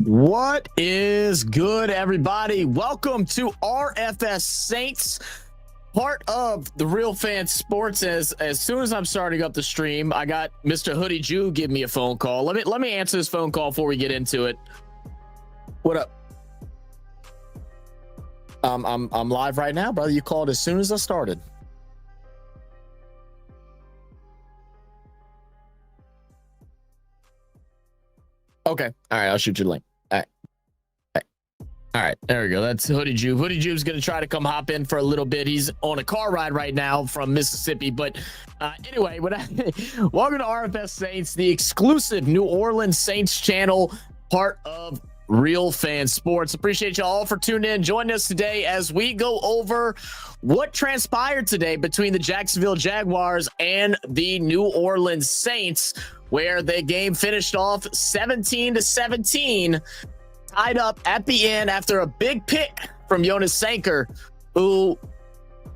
What is good, everybody? Welcome to RFS Saints, part of the Real Fan Sports. As soon as I'm starting up the stream, I got Mr. Hoodie Jew give me a phone call. Let me answer this phone call before we get into it. What up? I'm live right now, brother. You called as soon as I started. Okay. All right. I'll shoot you a link. All right. There we go. That's Hoodie Jew. Hoodie Jew's going to try to come hop in for a little bit. He's on a car ride right now from Mississippi. But anyway, welcome to RFS Saints, the exclusive New Orleans Saints channel, part of Real Fan Sports. Appreciate you all for tuning in. Join us today as we go over what transpired today between the Jacksonville Jaguars and the New Orleans Saints, where the game finished off 17-17, tied up at the end after a big pick from Jonas Sanker, who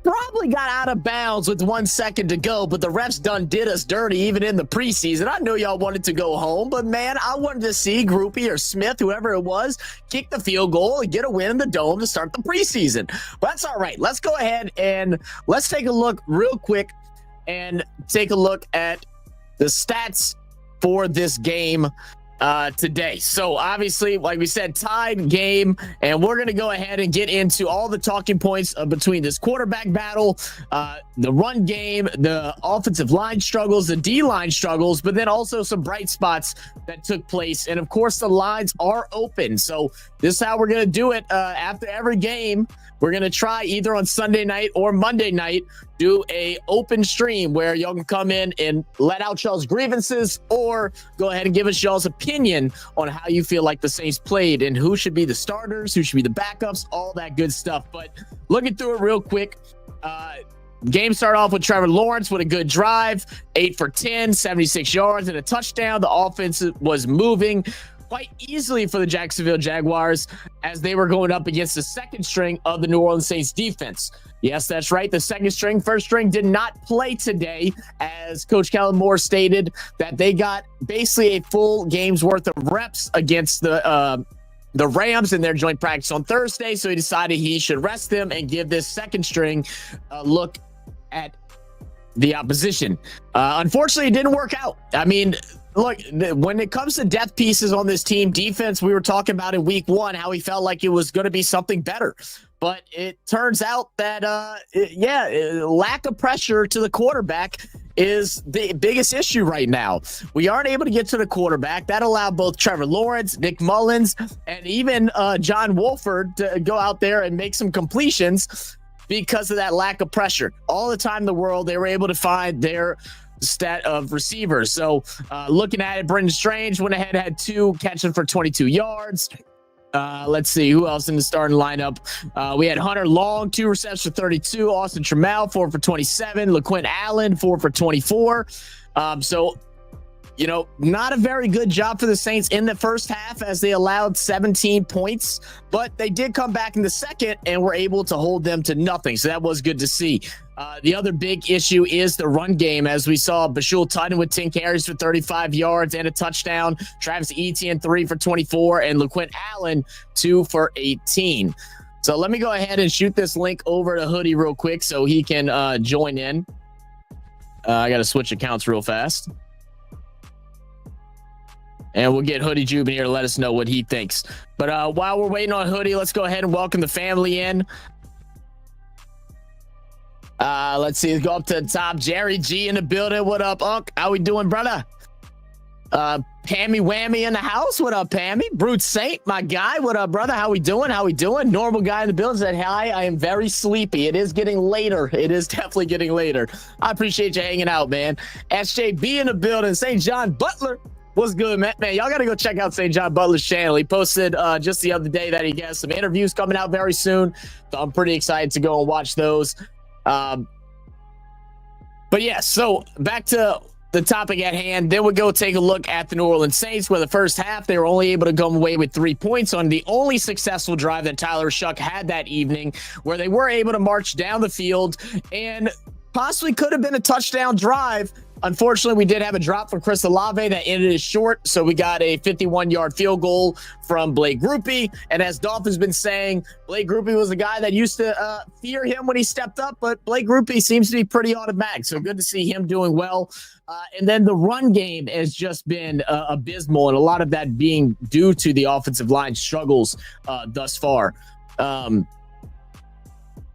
probably got out of bounds with 1 second to go, but the refs done did us dirty even in the preseason. I know y'all wanted to go home, but man, I wanted to see Groupie or Smith, whoever it was, kick the field goal and get a win in the Dome to start the preseason. But that's all right. Let's go ahead and let's take a look real quick and take a look at the stats for this game today. So obviously, like we said, tied game, and we're going to go ahead and get into all the talking points between this quarterback battle, the run game, the offensive line struggles, the D-line struggles, but then also some bright spots that took place. And of course, the lines are open. So this is how we're going to do it after every game. We're going to try either on Sunday night or Monday night, do a open stream where y'all can come in and let out y'all's grievances or go ahead and give us y'all's opinion on how you feel like the Saints played and who should be the starters, who should be the backups, all that good stuff. But looking through it real quick, game started off with Trevor Lawrence with a good drive, 8 for 10, 76 yards and a touchdown. The offense was moving quite easily for the Jacksonville Jaguars as they were going up against the second string of the New Orleans Saints defense. Yes, that's right. The second string, first string did not play today, as Coach Kellen Moore stated that they got basically a full game's worth of reps against the Rams in their joint practice on Thursday. So he decided he should rest them and give this second string a look at the opposition. Unfortunately, it didn't work out. I mean, look, when it comes to depth pieces on this team, defense, we were talking about in week one, how he felt like it was going to be something better. But it turns out that, lack of pressure to the quarterback is the biggest issue right now. We aren't able to get to the quarterback. That allowed both Trevor Lawrence, Nick Mullins, and even John Wolford to go out there and make some completions because of that lack of pressure. All the time in the world, they were able to find their stat of receivers. So looking at it, Brendan Strange went ahead, had 2 catching for 22 yards. Let's see who else in the starting lineup. We had Hunter Long, 2 receptions for 32. Austin Trammell, 4 for 27. LaQuint Allen, 4 for 24. So, you know, not a very good job for the Saints in the first half as they allowed 17 points, but they did come back in the second and were able to hold them to nothing. So that was good to see. The other big issue is the run game, as we saw Bashul Tutton with 10 carries for 35 yards and a touchdown. Travis Etienne, 3 for 24, and LaQuint Allen, 2 for 18. So let me go ahead and shoot this link over to Hoodie real quick so he can join in. I got to switch accounts real fast. And we'll get Hoodie Jube in here to let us know what he thinks. But while we're waiting on Hoodie, let's go ahead and welcome the family in. Let's see. Let's go up to the top. Jerry G in the building. What up, Unc? How we doing, brother? Pammy Whammy in the house. What up, Pammy? Brute Saint, my guy. What up, brother? How we doing? How we doing? Normal guy in the building said, hi, I am very sleepy. It is getting later. It is definitely getting later. I appreciate you hanging out, man. SJB in the building. St. John Butler. What's good, man? Man, y'all got to go check out St. John Butler's channel. He posted just the other day that he has some interviews coming out very soon. So I'm pretty excited to go and watch those. But yeah, so back to the topic at hand. Then we go take a look at the New Orleans Saints, where the first half they were only able to come away with 3 points on the only successful drive that Tyler Shuck had that evening, where they were able to march down the field and possibly could have been a touchdown drive Unfortunately, we did have a drop from Chris Olave that ended it short, so we got a 51-yard field goal from Blake Grupe. And as Dolph has been saying, Blake Grupe was a guy that used to fear him when he stepped up, but Blake Grupe seems to be pretty automatic, so good to see him doing well. And then the run game has just been abysmal, and a lot of that being due to the offensive line struggles thus far.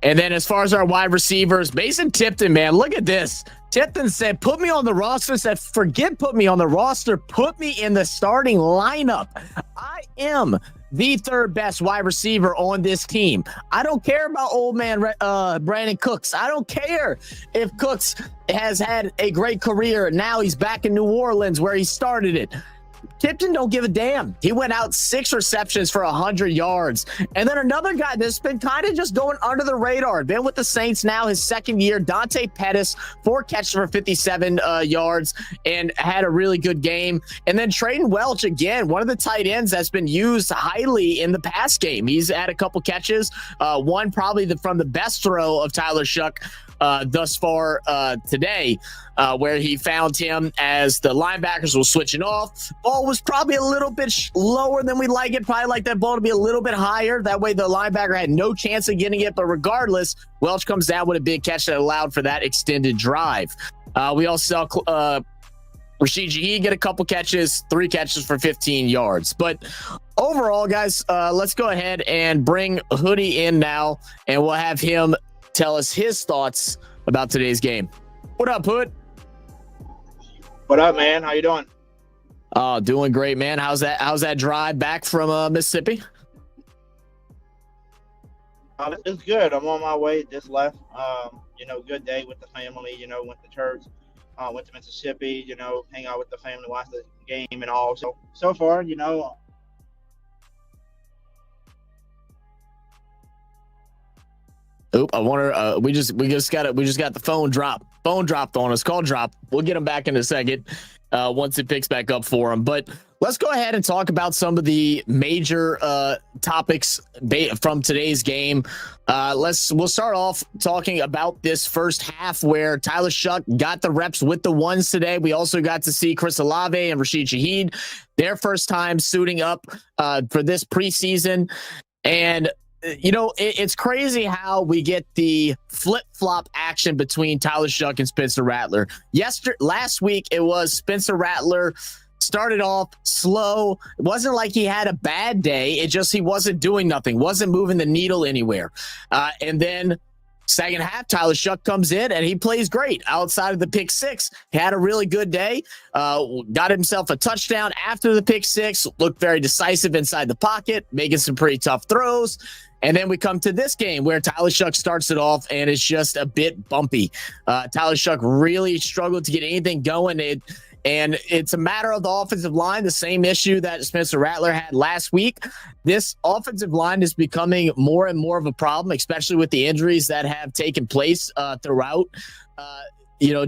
And then as far as our wide receivers, Mason Tipton, man, look at this. Tipton said, put me on the roster, said, forget put me on the roster, put me in the starting lineup. I am the third best wide receiver on this team. I don't care about old man Brandon Cooks. I don't care if Cooks has had a great career. Now he's back in New Orleans where he started it. Tipton don't give a damn. He went out 6 receptions for 100 yards. And then another guy that's been kind of just going under the radar, been with the Saints now his second year, Dante Pettis, 4 catches for 57 yards and had a really good game. And then Trayden Welch, again, one of the tight ends that's been used highly in the pass game. He's had a couple catches, one probably from the best throw of Tyler Shuck thus far today, where he found him as the linebackers were switching off. Ball was probably a little bit lower than we'd like it. Probably like that ball to be a little bit higher. That way the linebacker had no chance of getting it. But regardless, Welch comes down with a big catch that allowed for that extended drive. We also saw Rashid Shaheed get a couple catches, 3 catches for 15 yards. But overall, guys, let's go ahead and bring Hoodie in now, and we'll have him tell us his thoughts about today's game. What up, Hood? What up, man? How you doing? Doing great, man. How's that drive back from Mississippi? It's good. I'm on my way. Just left. Good day with the family. Went to church. Went to Mississippi. Hang out with the family, watch the game and all. So far, Oop, I wonder. We just got the phone dropped on us. Call drop. We'll get him back in a second once it picks back up for him. But let's go ahead and talk about some of the major topics from today's game. We'll start off talking about this first half where Tyler Shuck got the reps with the ones today. We also got to see Chris Olave and Rashid Shaheed, their first time suiting up for this preseason. And it's crazy how we get the flip-flop action between Tyler Shuck and Spencer Rattler. Last week, it was Spencer Rattler started off slow. It wasn't like he had a bad day. It just he wasn't doing nothing, wasn't moving the needle anywhere. And then second half, Tyler Shuck comes in and he plays great. Outside of the pick 6, he had a really good day. Got himself a touchdown after the pick 6. Looked very decisive inside the pocket, making some pretty tough throws. And then we come to this game where Tyler Shuck starts it off and it's just a bit bumpy. Tyler Shuck really struggled to get anything going. And it's a matter of the offensive line, the same issue that Spencer Rattler had last week. This offensive line is becoming more and more of a problem, especially with the injuries that have taken place throughout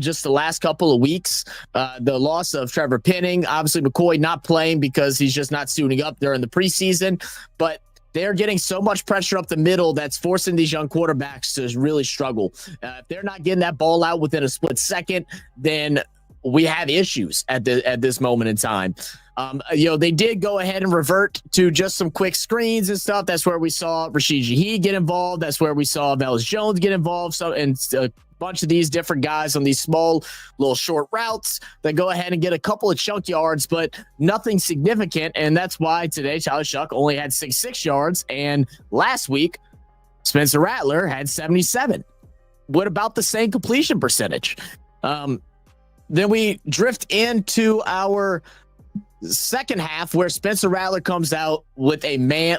just the last couple of weeks. The loss of Trevor Penning, obviously McCoy not playing because he's just not suiting up during the preseason. But they're getting so much pressure up the middle that's forcing these young quarterbacks to really struggle. If they're not getting that ball out within a split second, then we have issues at this moment in time. They did go ahead and revert to just some quick screens and stuff. That's where we saw Rashid Shaheed get involved. That's where we saw Velus Jones get involved. So, and a bunch of these different guys on these small little short routes that go ahead and get a couple of chunk yards, but nothing significant. And that's why today Tyler Shuck only had 66 yards. And last week, Spencer Rattler had 77. What about the same completion percentage? Then we drift into our second half where Spencer Rattler comes out with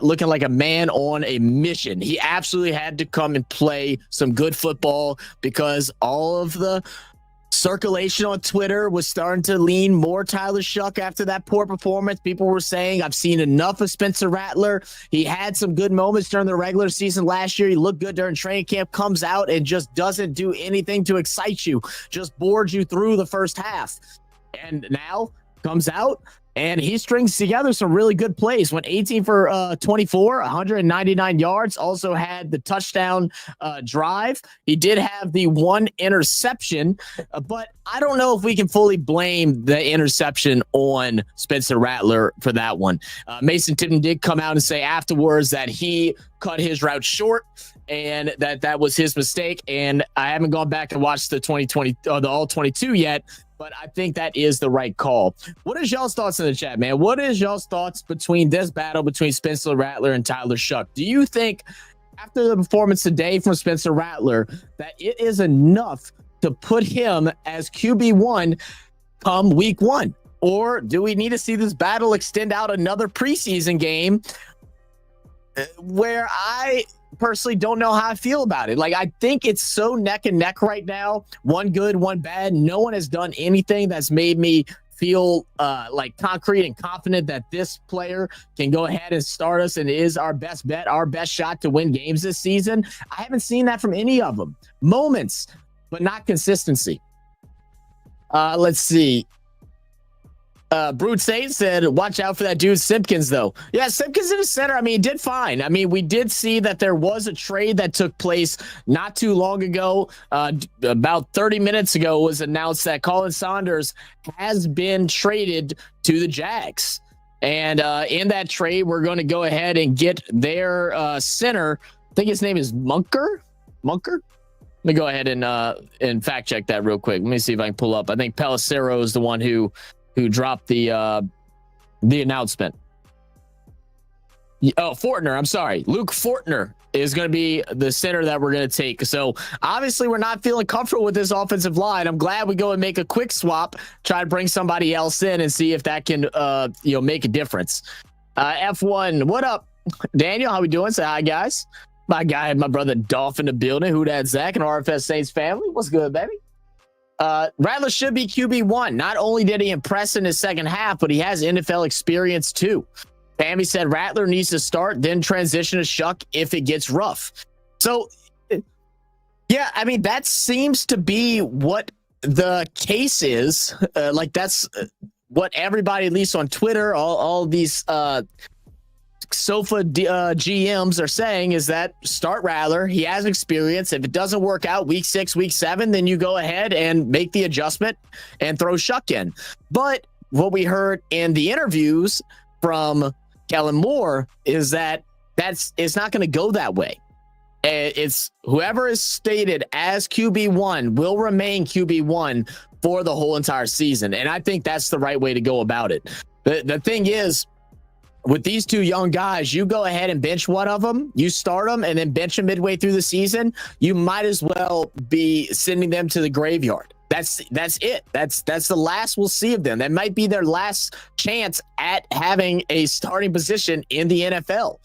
looking like a man on a mission. He absolutely had to come and play some good football because all of the circulation on Twitter was starting to lean more Tyler Shuck after that poor performance. People were saying, I've seen enough of Spencer Rattler. He had some good moments during the regular season last year. He looked good during training camp, comes out and just doesn't do anything to excite you, just boards you through the first half. And now comes out and he strings together some really good plays. Went 18 for 24, 199 yards. Also had the touchdown drive. He did have the one interception, but I don't know if we can fully blame the interception on Spencer Rattler for that one. Mason Tipton did come out and say afterwards that he cut his route short and that was his mistake. And I haven't gone back and watched the 2020 or the all 22 yet, but I think that is the right call. What is y'all's thoughts in the chat, man? What is y'all's thoughts between this battle between Spencer Rattler and Tyler Shuck? Do you think after the performance today from Spencer Rattler that it is enough to put him as QB1 come week 1? Or do we need to see this battle extend out another preseason game where I personally don't know how I feel about it? Like, I think it's so neck and neck right now. One good, one bad. No one has done anything that's made me feel like concrete and confident that this player can go ahead and start us and is our best bet, our best shot to win games this season. I haven't seen that from any of them. Moments, but not consistency. Let's see. Brute Saint said, watch out for that dude Simpkins, though. Yeah, Simpkins in the center. I mean, he did fine. I mean, we did see that there was a trade that took place not too long ago. About 30 minutes ago, it was announced that Colin Saunders has been traded to the Jags. And in that trade, we're going to go ahead and get their center. I think his name is Munker. Let me go ahead and fact check that real quick. Let me see if I can pull up. I think Pelissero is the one who dropped the announcement. Oh, Fortner. I'm sorry. Luke Fortner is going to be the center that we're going to take. So obviously we're not feeling comfortable with this offensive line. I'm glad we go and make a quick swap, try to bring somebody else in and see if that can, make a difference. F1. What up, Daniel? How we doing? Say hi, guys. My guy, my brother Dolph in the building. Who that? Zach and RFS Saints family. What's good, baby? Rattler should be QB1. Not only did he impress in his second half, but he has NFL experience too. Pammy said Rattler needs to start, then transition to Shuck if it gets rough. So, yeah, I mean, that seems to be what the case is. That's what everybody, at least on Twitter, all these sofa GMs are saying is that start Rattler. He has experience. If it doesn't work out week 6, week 7, then you go ahead and make the adjustment and throw Shuck in. But what we heard in the interviews from Kellen Moore is that it's not going to go that way. It's whoever is stated as QB1 will remain QB1 for the whole entire season. And I think that's the right way to go about it. The thing is, with these two young guys, you go ahead and bench one of them, you start them, and then bench them midway through the season. You might as well be sending them to the graveyard. That's it. That's the last we'll see of them. That might be their last chance at having a starting position in the NFL.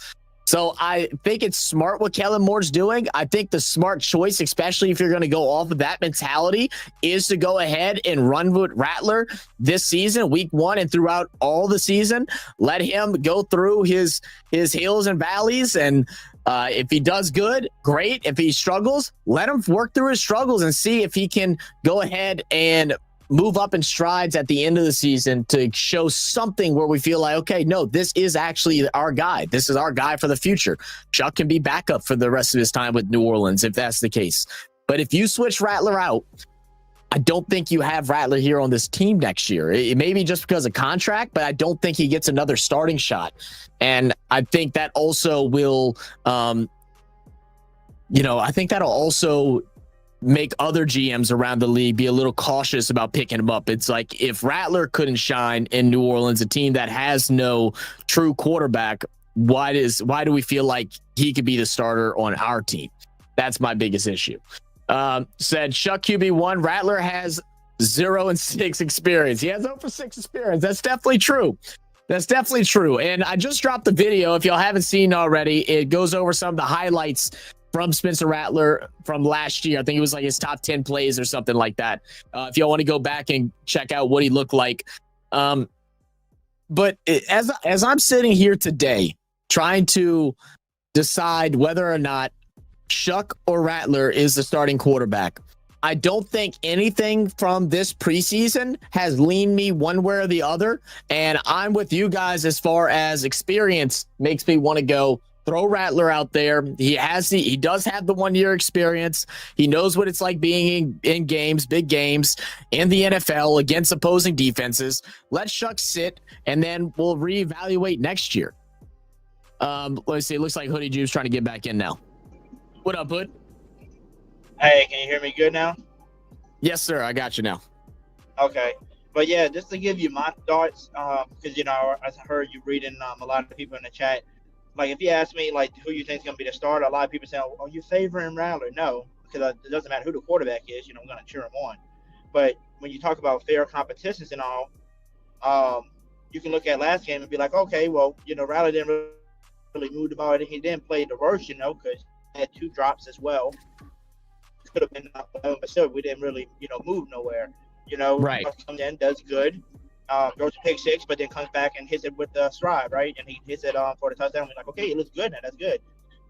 So I think it's smart what Kellen Moore's doing. I think the smart choice, especially if you're going to go off of that mentality, is to go ahead and run with Rattler this season, week 1 and throughout all the season. Let him go through his hills and valleys. And if he does good, great. If he struggles, let him work through his struggles and see if he can go ahead and move up in strides at the end of the season to show something where we feel like, okay, no, this is actually our guy. This is our guy for the future. Chuck can be backup for the rest of his time with New Orleans if that's the case. But if you switch Rattler out, I don't think you have Rattler here on this team next year. It may be just because of contract, but I don't think he gets another starting shot. And I think that also will, I think that'll also make other GMs around the league be a little cautious about picking him up. It's like if Rattler couldn't shine in New Orleans, a team that has no true quarterback, why do we feel like he could be the starter on our team? That's my biggest issue. Said Shuck QB1. Rattler has 0-6 experience. He has 0-6 experience. That's definitely true. And I just dropped the video. If y'all haven't seen already, it goes over some of the highlights from Spencer Rattler from last year. I think it was like his top 10 plays or something like that. If y'all want to go back and check out what he looked like. But as I'm sitting here today, trying to decide whether or not Shuck or Rattler is the starting quarterback, I don't think anything from this preseason has leaned me one way or the other. And I'm with you guys as far as experience makes me want to go Throw Rattler out there. He does have the 1 year experience. He knows what it's like being in games, big games in the NFL against opposing defenses. Let Shuck sit, and then we'll reevaluate next year. Let's see. It looks like Hoodie Jew's trying to get back in now. What up, Hood? Hey, can you hear me good now? Yes, sir. I got you now. Okay. But yeah, just to give you my thoughts, because I heard you reading a lot of people in the chat. Like, if you ask me, like, who you think is going to be the starter, a lot of people say, "Oh, you favoring Rattler?" No, because it doesn't matter who the quarterback is. I'm going to cheer him on. But when you talk about fair competitions and all, you can look at last game and be like, okay, well, Rattler didn't really move the ball. He didn't play the worst, because he had 2 drops as well. Could have been up, but still, we didn't really, move nowhere. Right. Comes in, does good. Goes to pick 6, but then comes back and hits it with the stride, right? And he hits it for the touchdown. We're like, okay, it looks good now. That's good.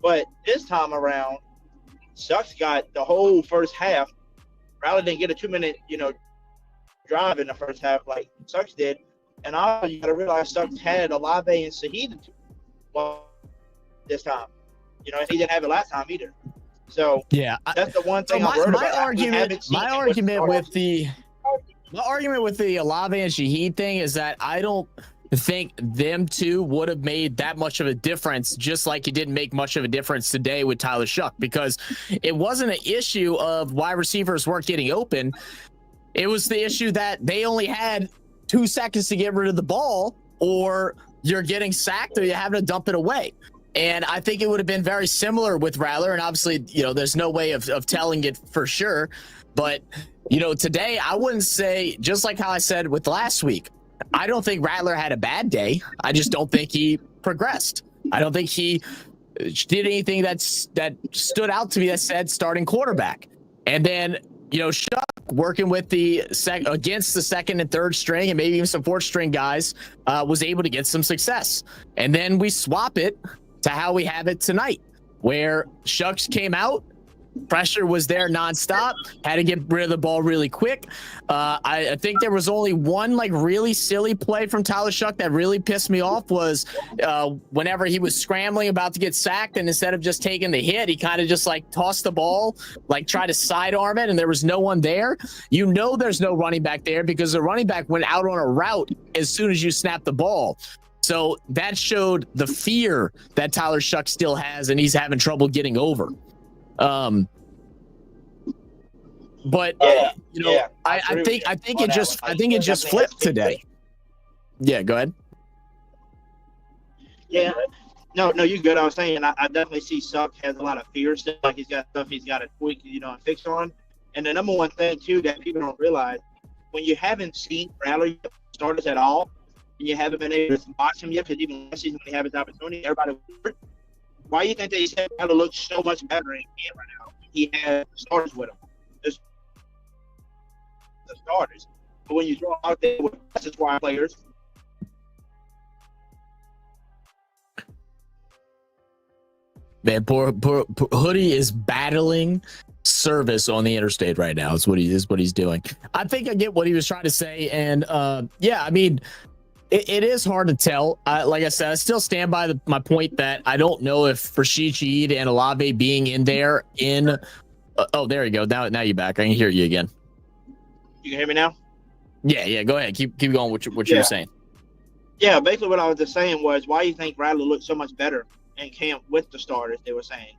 But this time around, Sucks got the whole first half. Rattler didn't get a 2-minute, drive in the first half like Sucks did. And also, you got to realize Sucks had Olave and Shaheed this time. And he didn't have it last time either. So yeah, that's the one thing I'm worried about. My argument with the Olave and Shaheed thing is that I don't think them two would have made that much of a difference, just like it didn't make much of a difference today with Tyler Shuck, because it wasn't an issue of wide receivers weren't getting open. It was the issue that they only had 2 seconds to get rid of the ball, or you're getting sacked, or you're having to dump it away. And I think it would have been very similar with Rattler. And obviously, there's no way of telling it for sure. But, today I wouldn't say, just like how I said with last week, I don't think Rattler had a bad day. I just don't think he progressed. I don't think he did anything that stood out to me that said starting quarterback. And then, Shuck working with against the second and third string and maybe even some fourth string guys was able to get some success. And then we swap it to how we have it tonight, where Shucks came out, pressure was there nonstop, had to get rid of the ball really quick. I think there was only one really silly play from Tyler Shuck that really pissed me off was whenever he was scrambling about to get sacked, and instead of just taking the hit, he kind of just tossed the ball, tried to sidearm it, and there was no one there. There's no running back there because the running back went out on a route as soon as you snap the ball. So that showed the fear that Tyler Shuck still has, and he's having trouble getting over. I think it just flipped today. Yeah, go ahead. Yeah, no, you're good. I was saying I definitely see Suck has a lot of fear still. Like he's got stuff he's got to tweak, and fix on. And the number one thing too that people don't realize, when you haven't seen Rattler starters at all, and you haven't been able to watch him yet, because even last season when he had his opportunity, everybody was, why do you think they said Rattler looks so much better in game right now? He had starters with him. The starters. But when you throw out there with squad players, man, poor Hoodie is battling service on the interstate right now. Is what he's doing. I think I get what he was trying to say, and I mean, it is hard to tell. Like I said, I still stand by my point that I don't know if Rashid Shaheed and Olave being in there oh, there you go. Now you're back. I can hear you again. You can hear me now? Yeah. Go ahead. Keep going. What you were saying? Yeah, basically what I was just saying was, why do you think Rattler looked so much better in camp with the starters? They were saying,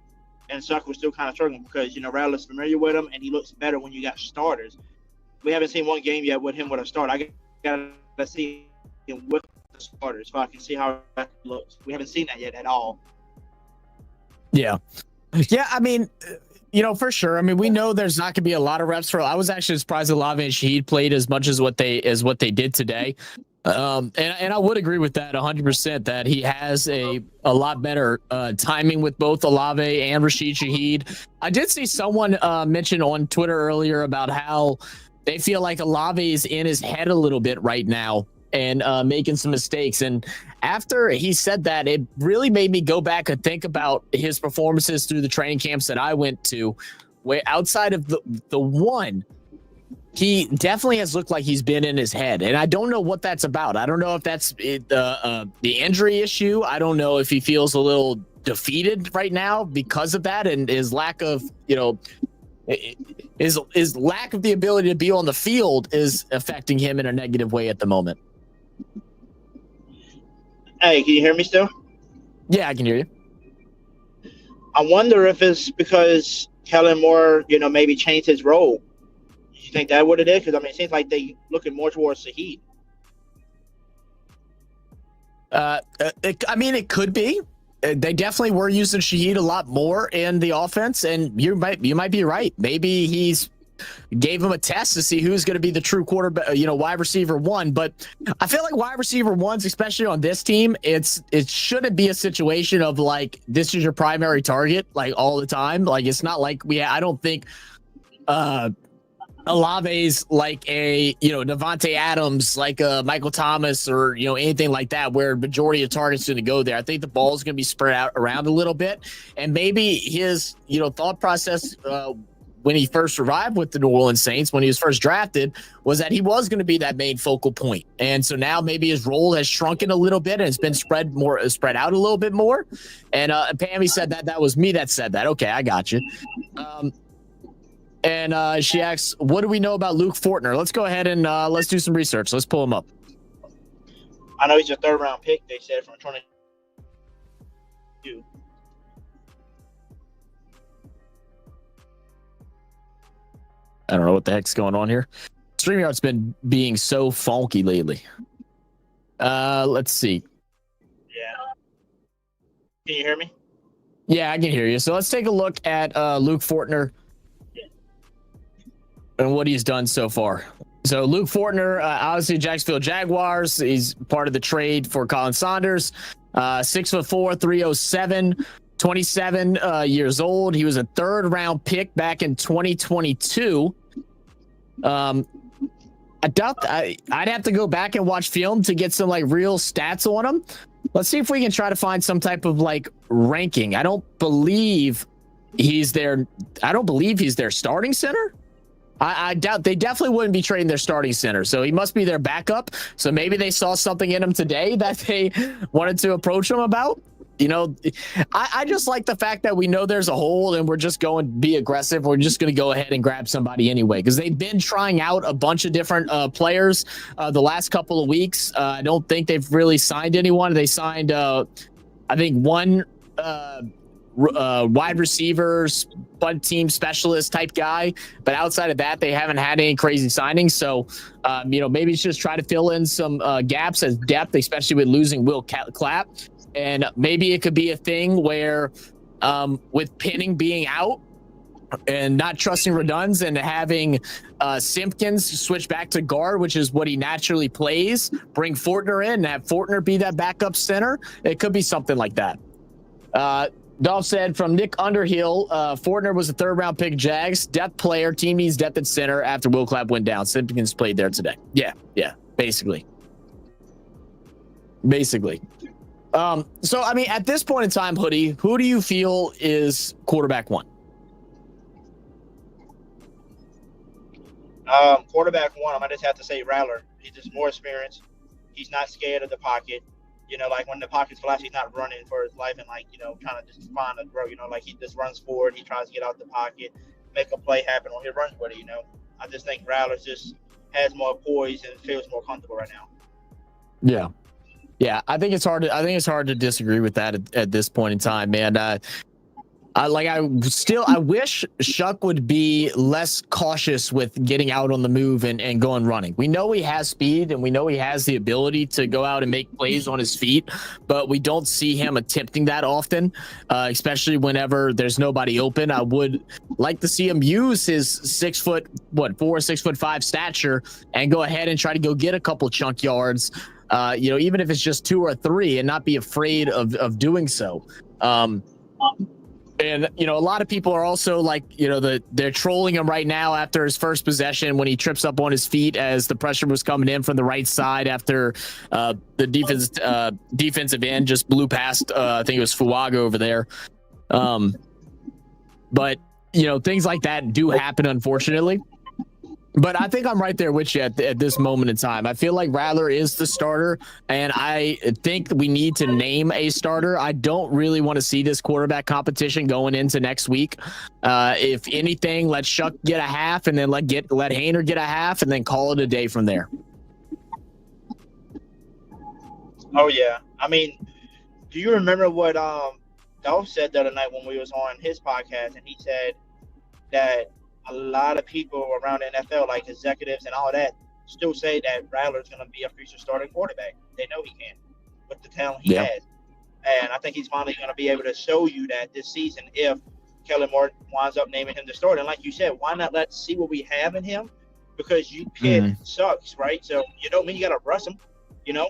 and Suck was still kind of struggling because Rattler's familiar with him, and he looks better when you got starters. We haven't seen one game yet with him with a starter. I gotta see him with the starters so I can see how that looks. We haven't seen that yet at all. Yeah. I mean, for sure. I mean, we know there's not going to be a lot of reps for. I was actually surprised that Olave and Shaheed played as much as what they did today. And I would agree with that 100%, that he has a lot better timing with both Olave and Rashid Shaheed. I did see someone mention on Twitter earlier about how they feel like Olave is in his head a little bit right now and making some mistakes. And after he said that, it really made me go back and think about his performances through the training camps that I went to, where outside of the one, he definitely has looked like he's been in his head. And I don't know what that's about. I don't know if that's the injury issue. I don't know if he feels a little defeated right now because of that, and his lack of, you know, his lack of the ability to be on the field is affecting him in a negative way at the moment. Hey, can you hear me still? Yeah, I can hear you. I wonder if it's because Kellen Moore, you know, maybe changed his role. You think that what it is? Because I mean, it seems like they looking more towards Shaheed. I mean, it could be. They definitely were using Shaheed a lot more in the offense, and you might be right. Maybe he's gave him a test to see who's going to be the true quarterback, you know, wide receiver one. But I feel like wide receiver ones, especially on this team, it shouldn't be a situation of like this is your primary target like all the time. Like it's not like I don't think Olave's like a, you know, Devontae Adams, like a Michael Thomas or, you know, anything like that where majority of targets going to go there. I think the ball is going to be spread out around a little bit, and maybe his, you know, thought process when he first arrived with the New Orleans Saints, when he was first drafted, was that he was going to be that main focal point. And so now maybe his role has shrunken a little bit and it's been spread out a little bit more. And Pammy said that was me that said that. Okay, I got you. And she asks, what do we know about Luke Fortner? Let's go ahead and let's do some research. Let's pull him up. I know he's a 3rd round pick, they said, from 22. I don't know what the heck's going on here. StreamYard's been being so funky lately. Let's see. Yeah. Can you hear me? Yeah, I can hear you. So let's take a look at Luke Fortner and what he's done so far. So Luke Fortner, obviously Jacksonville Jaguars. He's part of the trade for Colin Saunders. 6'4", 307. 27 years old. He was a 3rd round pick back in 2022. I doubt I'd have to go back and watch film to get some like real stats on him. Let's see if we can try to find some type of like ranking. I don't believe he's their starting center. I doubt they definitely wouldn't be trading their starting center. So he must be their backup. So maybe they saw something in him today that they wanted to approach him about. You know, I just like the fact that we know there's a hole and we're just going to be aggressive. We're just going to go ahead and grab somebody anyway, because they've been trying out a bunch of different players the last couple of weeks. I don't think they've really signed anyone. They signed, I think, one wide receivers, bud team specialist type guy. But outside of that, they haven't had any crazy signings. So, you know, maybe it's just try to fill in some gaps as depth, especially with losing Will Clapp. And maybe it could be a thing where with Penning being out and not trusting Redunds and having Simpkins switch back to guard, which is what he naturally plays, bring Fortner in and have Fortner be that backup center. It could be something like that. Dolph said from Nick Underhill, Fortner was a 3rd round pick Jags, depth player, team needs depth at center after Will Clapp went down. Simpkins played there today. Yeah, basically. So, I mean, at this point in time, Hoodie, who do you feel is quarterback one? Quarterback one, I might just have to say Rattler. He's just more experienced. He's not scared of the pocket. You know, like when the pocket's flash, he's not running for his life and like, you know, trying to just find a throw. You know, like he just runs forward. He tries to get out the pocket, make a play happen, or he runs with it. You know, I just think Rattler just has more poise and feels more comfortable right now. Yeah, I think it's hard to disagree with that at this point in time, man. I wish Shuck would be less cautious with getting out on the move and going running. We know he has speed and we know he has the ability to go out and make plays on his feet, but we don't see him attempting that often, especially whenever there's nobody open. I would like to see him use his 6'5" stature and go ahead and try to go get a couple chunk yards. You know, even if it's just 2 or 3, and not be afraid of doing so. And, you know, a lot of people are also like, you know, they're trolling him right now after his first possession when he trips up on his feet as the pressure was coming in from the right side after the defensive end just blew past, I think it was Fuaga over there. But, you know, things like that do happen, unfortunately. But I think I'm right there with you at this moment in time. I feel like Rattler is the starter, and I think we need to name a starter. I don't really want to see this quarterback competition going into next week. If anything, let Shuck get a half, and then let Haener get a half, and then call it a day from there. Oh yeah, I mean, do you remember what Dolph said the other night when we was on his podcast, and he said that a lot of people around the NFL, like executives and all that, still say that Rattler's going to be a future starting quarterback. They know he can with the talent he has. And I think he's finally going to be able to show you that this season if Kellen Moore winds up naming him the starter. And like you said, why not let's see what we have in him? Because you pick sucks, right? So you don't mean you got to rush him. You know,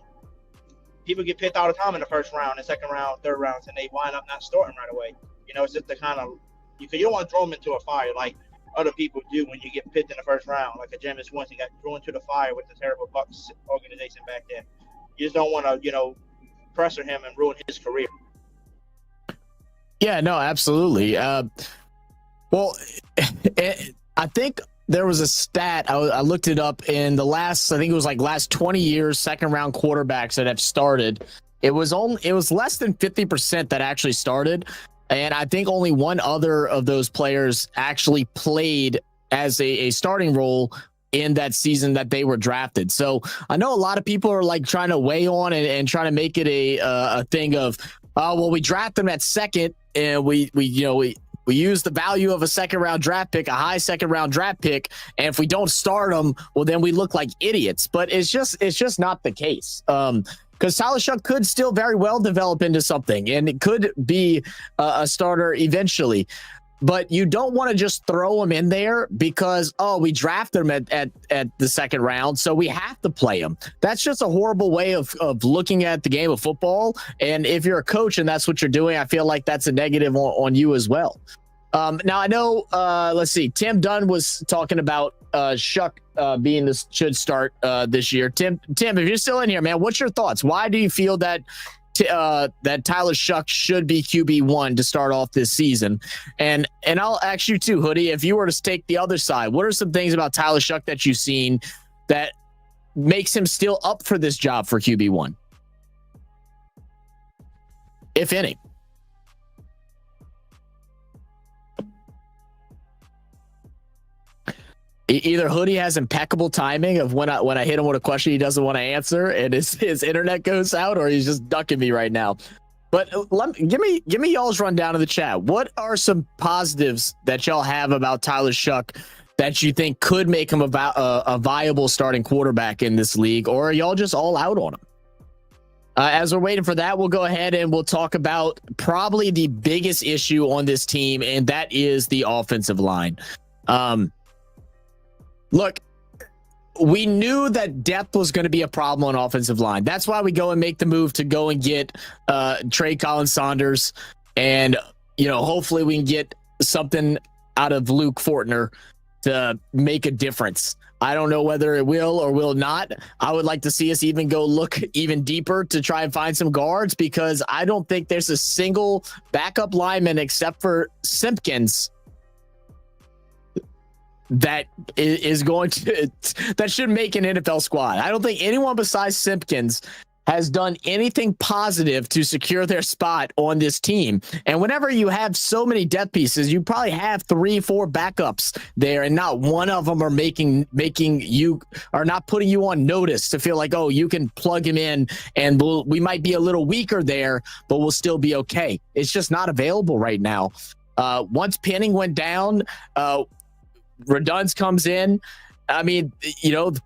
people get picked all the time in the first round, the second round, third rounds, and they wind up not starting right away. You know, it's just the kind of – you don't want to throw them into a fire like other people do when you get picked in the first round, like a Jameis Winston got thrown into the fire with the terrible Bucs organization back then. You just don't want to, pressure him and ruin his career. Yeah, no, absolutely. Well, I think there was a stat, I looked it up in the last 20 years, second round quarterbacks that have started. It was less than 50% that actually started. And I think only one other of those players actually played as a starting role in that season that they were drafted. So I know a lot of people are like trying to weigh on and trying to make it a thing of, we draft them at second and we use the value of a second round draft pick, a high second round draft pick. And if we don't start them, well, then we look like idiots. But it's just not the case. Because Tyler Shuck could still very well develop into something, and it could be a starter eventually. But you don't want to just throw him in there because, we drafted him at the second round, so we have to play him. That's just a horrible way of looking at the game of football. And if you're a coach and that's what you're doing, I feel like that's a negative on you as well. Now, I know, let's see, Tim Dunn was talking about Shuck being this should start this year. Tim, if you're still in here, man, what's your thoughts? Why do you feel that that Tyler Shuck should be QB1 to start off this season? And I'll ask you too, Hoodie, if you were to take the other side, what are some things about Tyler Shuck that you've seen that makes him still up for this job for QB1? If any. Either Hoodie has impeccable timing of when I hit him with a question he doesn't want to answer and his internet goes out, or he's just ducking me right now. But give me y'all's rundown in the chat. What are some positives that y'all have about Tyler Shuck that you think could make him a viable starting quarterback in this league, or are y'all just all out on him? As we're waiting for that, we'll go ahead and we'll talk about probably the biggest issue on this team, and that is the offensive line. Look, we knew that depth was going to be a problem on offensive line. That's why we go and make the move to go and get Trey Collins-Saunders, and hopefully we can get something out of Luke Fortner to make a difference. I don't know whether it will or will not. I would like to see us even go look even deeper to try and find some guards, because I don't think there's a single backup lineman except for Simpkins that is going to that should make an NFL squad. I don't think anyone besides Simpkins has done anything positive to secure their spot on this team. And whenever you have so many depth pieces, you probably have 3-4 backups there, and not one of them are making you, are not putting you on notice to feel like, oh, you can plug him in and we might be a little weaker there, but we'll still be okay. It's just not available right now. Once Penning went down, Redunds comes in. I mean,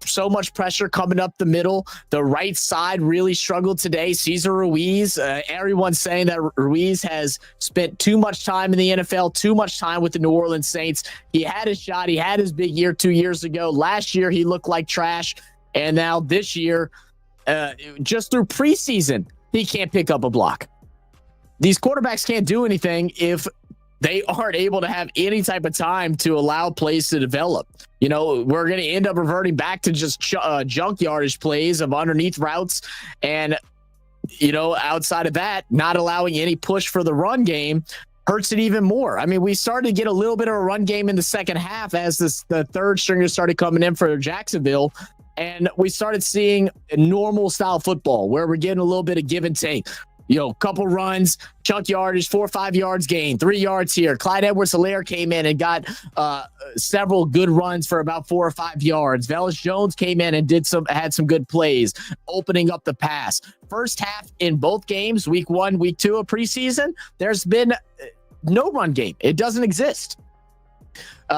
so much pressure coming up the middle. The right side really struggled today. Cesar Ruiz, everyone's saying that Ruiz has spent too much time in the NFL, too much time with the New Orleans Saints. He had his shot. He had his big year 2 years ago. Last year, he looked like trash. And now this year, just through preseason, he can't pick up a block. These quarterbacks can't do anything if they aren't able to have any type of time to allow plays to develop. We're going to end up reverting back to just junk yardage plays of underneath routes. And, outside of that, not allowing any push for the run game. hurts it even more. I mean, we started to get a little bit of a run game in the second half as the third stringers started coming in for Jacksonville, and we started seeing normal style football where we're getting a little bit of give and take. Couple runs, chunk yardage, 4 or 5 yards gain, 3 yards here. Clyde Edwards-Helaire came in and got several good runs for about 4 or 5 yards. Velus Jones came in and had some good plays, opening up the pass. First half in both games, week 1, week 2 of preseason, there's been no run game. It doesn't exist.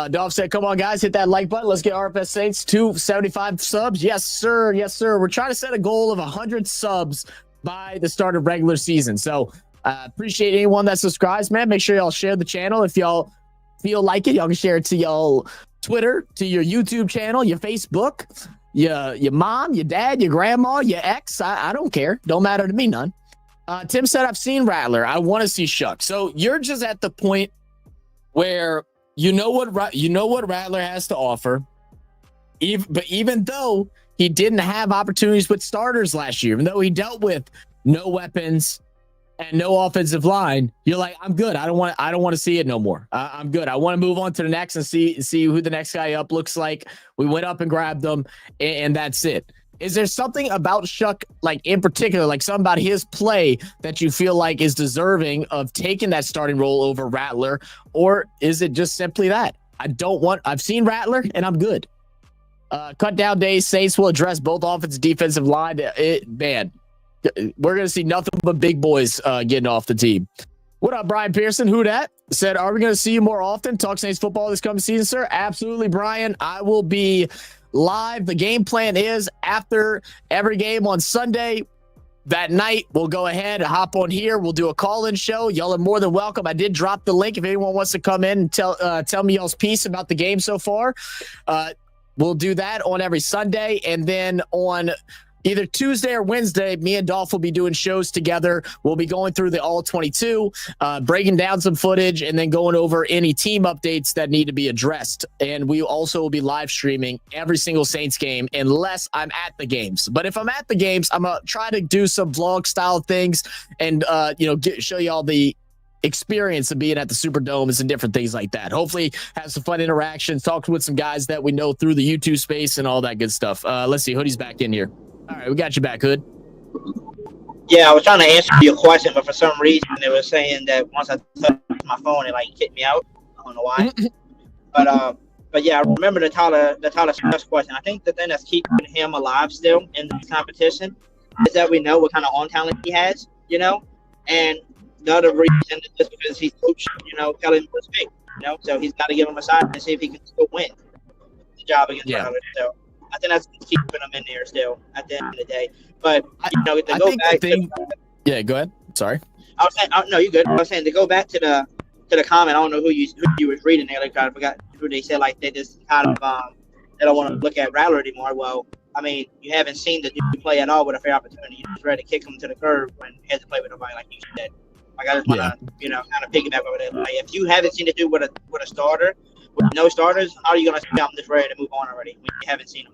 Dolph said, come on, guys, hit that like button. Let's get RFS Saints to 75 subs. Yes, sir. Yes, sir. We're trying to set a goal of 100 subs by the start of regular season. So appreciate anyone that subscribes, man. Make sure y'all share the channel. If y'all feel like it, y'all can share it to y'all Twitter, to your YouTube channel, your Facebook, your mom, your dad, your grandma, your ex. I don't care. Don't matter to me none. Tim said, I've seen Rattler. I want to see Shuck. So you're just at the point where you know what Rattler has to offer. But even though he didn't have opportunities with starters last year, even though he dealt with no weapons and no offensive line, you're like, I'm good. I don't want to see it no more. I'm good. I want to move on to the next and see who the next guy up looks like. We went up and grabbed them, and that's it. Is there something about Shuck, like in particular, like something about his play that you feel like is deserving of taking that starting role over Rattler, or is it just simply that I've seen Rattler and I'm good? Cut down days, Saints will address both offensive and defensive line. Man, we're going to see nothing but big boys getting off the team. What up, Brian Pearson? Who dat? Said, are we going to see you more often? Talk Saints football this coming season, sir? Absolutely, Brian. I will be live. The game plan is after every game on Sunday. That night, we'll go ahead and hop on here. We'll do a call-in show. Y'all are more than welcome. I did drop the link if anyone wants to come in and tell me y'all's piece about the game so far. We'll do that on every Sunday. And then on either Tuesday or Wednesday, me and Dolph will be doing shows together. We'll be going through the All-22, breaking down some footage, and then going over any team updates that need to be addressed. And we also will be live streaming every single Saints game unless I'm at the games. But if I'm at the games, I'm going to try to do some vlog-style things and show you all the experience of being at the Superdomes and different things like that. Hopefully have some fun interactions, talk with some guys that we know through the YouTube space and all that good stuff. Let's see. Hoodie's back in here. All right, we got you back, Hood. Yeah, I was trying to answer your question, but for some reason it was saying that once I touched my phone, it kicked me out. I don't know why. But yeah, I remember the Tyler Smith question. I think the thing that's keeping him alive still in this competition is that we know what kind of on talent he has, and the other reason is just because he's coached, telling him to speak, so he's got to give him a shot and see if he can still win the job against Rattler. So I think that's keeping him in there still at the end of the day. But yeah, go ahead. Sorry. I was saying, no, you're good. I was saying to go back to the comment. I don't know who you was reading there. I forgot who they said. They just kind of they don't want to look at Rattler anymore. Well, I mean, you haven't seen the dude play at all with a fair opportunity. You just ready to kick him to the curb when he has to play with nobody, like you said. I just want to, kind of piggyback over there. If you haven't seen it do with a starter, with no starters, how are you going to say I'm just ready to move on already when you haven't seen him?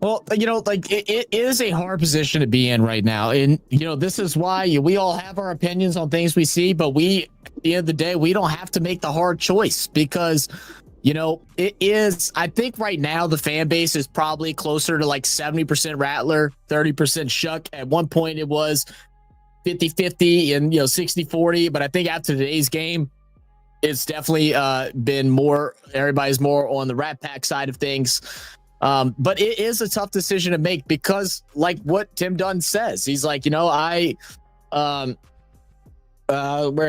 Well, it is a hard position to be in right now. And, this is why we all have our opinions on things we see, but at the end of the day, we don't have to make the hard choice because, it is, I think right now the fan base is probably closer to 70% Rattler, 30% Shuck. At one point it was 50-50 and 60-40, but I think after today's game it's definitely been more, everybody's more on the Rat Pack side of things. But it is a tough decision to make because what Tim Dunn says, he's like, where I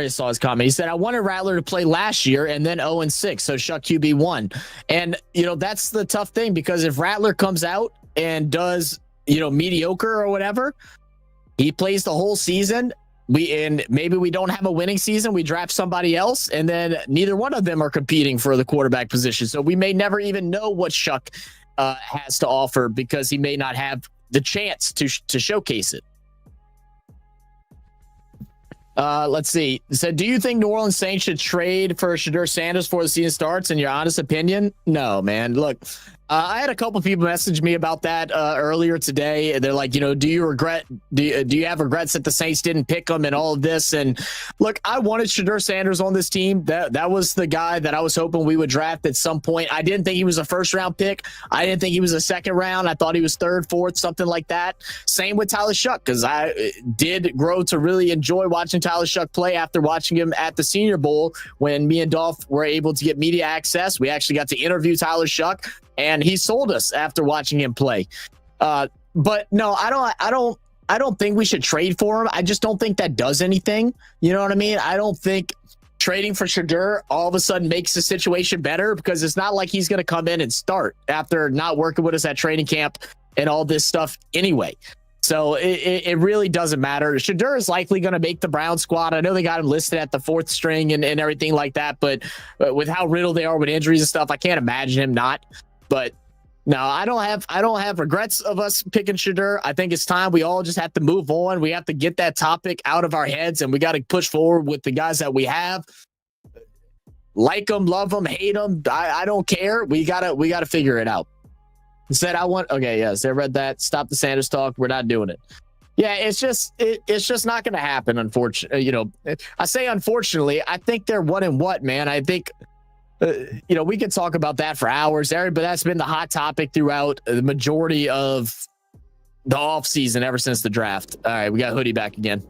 saw his comment, he said, I wanted Rattler to play last year and then 0-6, so Shuck QB1. And that's the tough thing, because if Rattler comes out and does mediocre or whatever, he plays the whole season. Maybe we don't have a winning season. We draft somebody else, and then neither one of them are competing for the quarterback position. So we may never even know what Shuck has to offer because he may not have the chance to showcase it. Let's see. So, do you think New Orleans Saints should trade for Shedeur Sanders before the season starts? In your honest opinion, no, man. Look, I had a couple people message me about that earlier today. They're like, do you have regrets that the Saints didn't pick him and all of this? And look, I wanted Shedeur Sanders on this team. That was the guy that I was hoping we would draft at some point. I didn't think he was a first round pick. I didn't think he was a second round. I thought he was third, fourth, something like that. Same with Tyler Shuck, because I did grow to really enjoy watching Tyler Shuck play after watching him at the Senior Bowl when me and Dolph were able to get media access. We actually got to interview Tyler Shuck. And he sold us after watching him play. But no, I don't think we should trade for him. I just don't think that does anything. You know what I mean? I don't think trading for Shedeur all of a sudden makes the situation better, because it's not like he's going to come in and start after not working with us at training camp and all this stuff anyway. So it really doesn't matter. Shedeur is likely going to make the Brown squad. I know they got him listed at the fourth string and everything like that, but with how riddled they are with injuries and stuff, I can't imagine him not. But no, I don't have regrets of us picking Shedeur. I think it's time we all just have to move on. We have to get that topic out of our heads, and we got to push forward with the guys that we have. Like them, love them, hate them. I don't care. We gotta figure it out. Said I want. Okay, yes, I read that. Stop the Sanders talk. We're not doing it. Yeah, it's just not going to happen. Unfortunately, I say unfortunately. I think they're what and what, man. I think. We could talk about that for hours, but that's been the hot topic throughout the majority of the offseason ever since the draft. All right, we got Hoodie back again.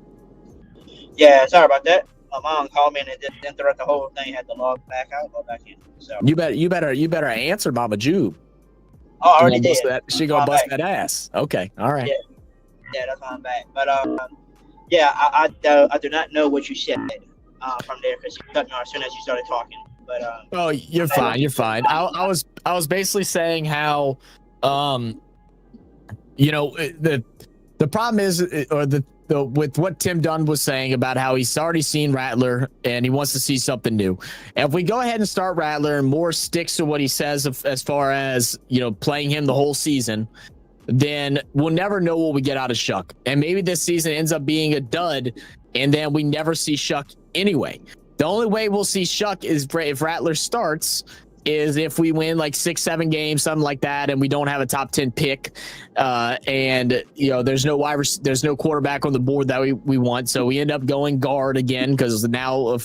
Yeah, sorry about that. My mom called me and it didn't interrupt the whole thing. Had to log back out, log back in. So you better answer Mama Jube. Oh, I already did. She gonna bust that ass. Okay, all right. Yeah, that's why I'm back. But I do not know what you said from there, because you cut me off as soon as you started talking. But you're fine. You're fine. I was basically saying how, the problem is, or with what Tim Dunn was saying about how he's already seen Rattler and he wants to see something new. And if we go ahead and start Rattler and Moore sticks to what he says as far as playing him the whole season, then we'll never know what we get out of Shuck. And maybe this season ends up being a dud, and then we never see Shuck anyway. The only way we'll see Shuck is if Rattler starts is if we win like 6-7 games, something like that, and we don't have a top 10 pick, and there's no quarterback on the board that we want, so we end up going guard again, because now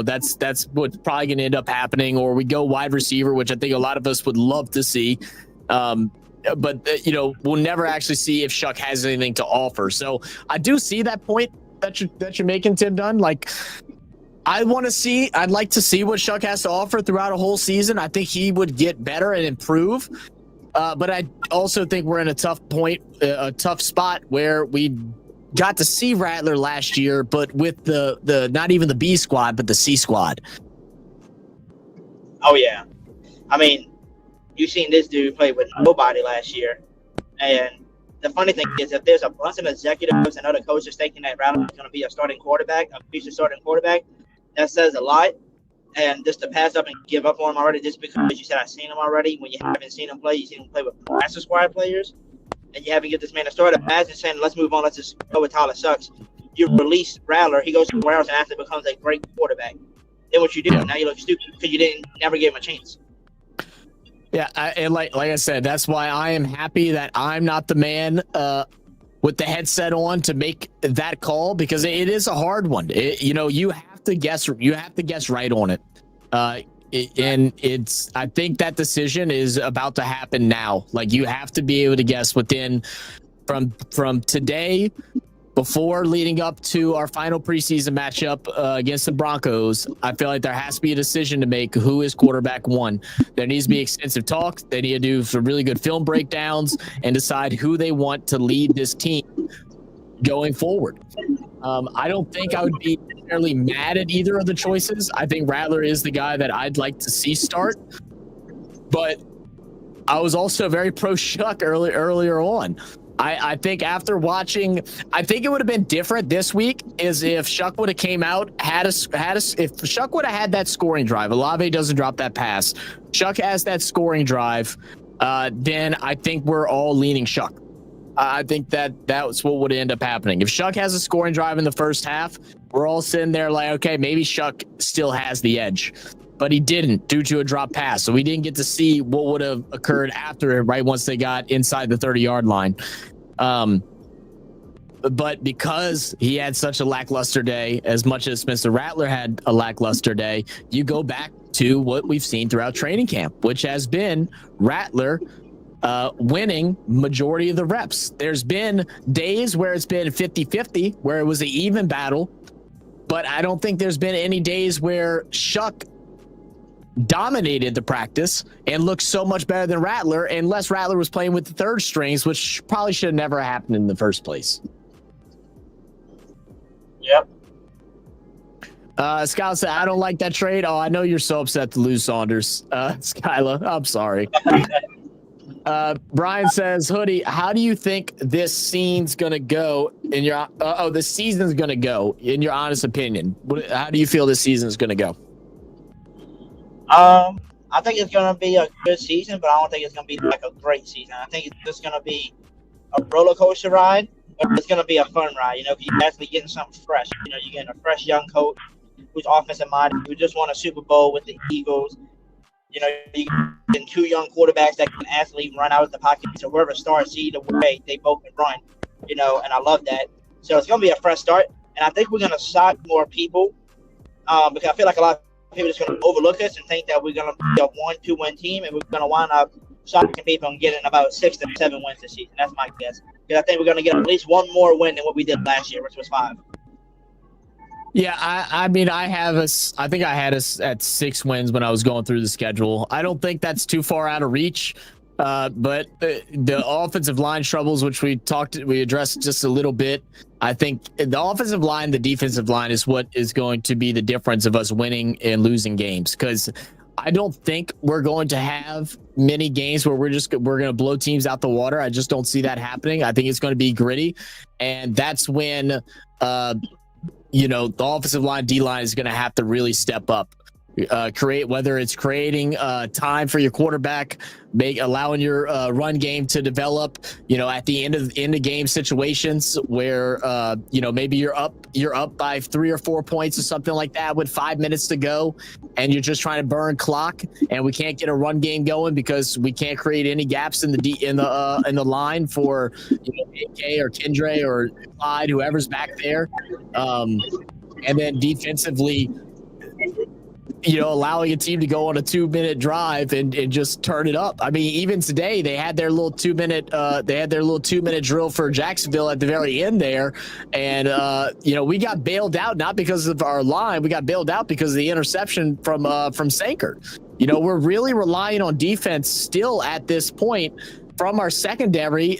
that's what's probably going to end up happening, or we go wide receiver, which I think a lot of us would love to see. But we'll never actually see if Shuck has anything to offer. So I do see that point that you're making, Tim Dunn. Like, I'd like to see what Shuck has to offer throughout a whole season. I think he would get better and improve. But I also think we're in a tough spot where we got to see Rattler last year, but with the not even the B squad, but the C squad. Oh yeah, I mean, you've seen this dude play with nobody last year, and the funny thing is, if there's a bunch of executives and other coaches thinking that Rattler is going to be a starting quarterback, a future starting quarterback, that says a lot. And just to pass up and give up on him already, just because you said I've seen him already, when you haven't seen him play, you've seen him play with practice squad players, and you haven't get this man to start. Imagine saying, let's move on, let's just go with Tyler Shucks. You release Rattler, he goes somewhere else and actually becomes a great quarterback. Then what you do, now you look stupid because you never gave him a chance. Yeah, and like I said, that's why I am happy that I'm not the man with the headset on to make that call, because it is a hard one. You have to guess right on it. And I think that decision is about to happen now. Like, you have to be able to guess from today, before leading up to our final preseason matchup against the Broncos. I feel like there has to be a decision to make who is quarterback one. There needs to be extensive talk. They need to do some really good film breakdowns and decide who they want to lead this team going forward. I don't think I would be necessarily mad at either of the choices. I think Rattler is the guy that I'd like to see start, but I was also very pro Shuck earlier on. I think after watching, I think it would have been different this week is if Shuck would have came out, if Shuck would have had that scoring drive. Olave doesn't drop that pass. Shuck has that scoring drive. Then I think we're all leaning Shuck. I think that's what would end up happening. If Shuck has a scoring drive in the first half, we're all sitting there like, okay, maybe Shuck still has the edge. but he didn't due to a drop pass. So we didn't get to see what would have occurred after it, right once they got inside the 30-yard line. But because he had such a lackluster day, as much as Spencer Rattler had a lackluster day, you go back to what we've seen throughout training camp, which has been Rattler winning majority of the reps. There's been days where it's been 50-50, where it was an even battle, but I don't think there's been any days where Shuck dominated the practice and looked so much better than Rattler, unless Rattler was playing with the third strings, which probably should have never happened in the first place. Yep. Skyla said, I don't like that trade. Oh, I know you're so upset to lose Saunders. Skyla, I'm sorry. Brian says, Hoodie, how do you think this scene's going to go in your, the season's going to go in your honest opinion? How do you feel this season's going to go? I think it's going to be a good season, but I don't think it's going to be like a great season. I think it's just going to be a roller coaster ride, but it's going to be a fun ride, you know, because you're actually getting something fresh. You know, you're getting a fresh young coach who's offensive minded, who just won a Super Bowl with the Eagles. You know, you get two young quarterbacks that can actually run out of the pocket. So whoever starts, either way, they both can run, you know, and I love that. So it's going to be a fresh start. And I think we're going to shock more people because I feel like a lot of people are just going to overlook us and think that we're going to be a 1-2 win team, and we're going to wind up shocking people and getting about 6 to 7 wins this season. That's my guess. Because I think we're going to get at least one more win than what we did last year, which was 5. Yeah, I mean, I think I had us at 6 wins when I was going through the schedule. I don't think that's too far out of reach. But the offensive line troubles, which we addressed just a little bit. I think the offensive line, the defensive line is what is going to be the difference of us winning and losing games. Because I don't think we're going to have many games where we're going to blow teams out the water. I just don't see that happening. I think it's going to be gritty, and that's when the offensive line, D line is going to have to really step up. Whether it's creating time for your quarterback, allowing your run game to develop, at the end of game situations where maybe you're up by 3 or 4 points or something like that with 5 minutes to go, and you're just trying to burn clock, and we can't get a run game going because we can't create any gaps in the line for AK or Kendre or Clyde, whoever's back there, and then defensively, allowing a team to go on a 2-minute drive and just turn it up. I mean, even today they had their little 2-minute drill for Jacksonville at the very end there. And, we got bailed out, not because of our line. We got bailed out because of the interception from Sankert. We're really relying on defense still at this point from our secondary,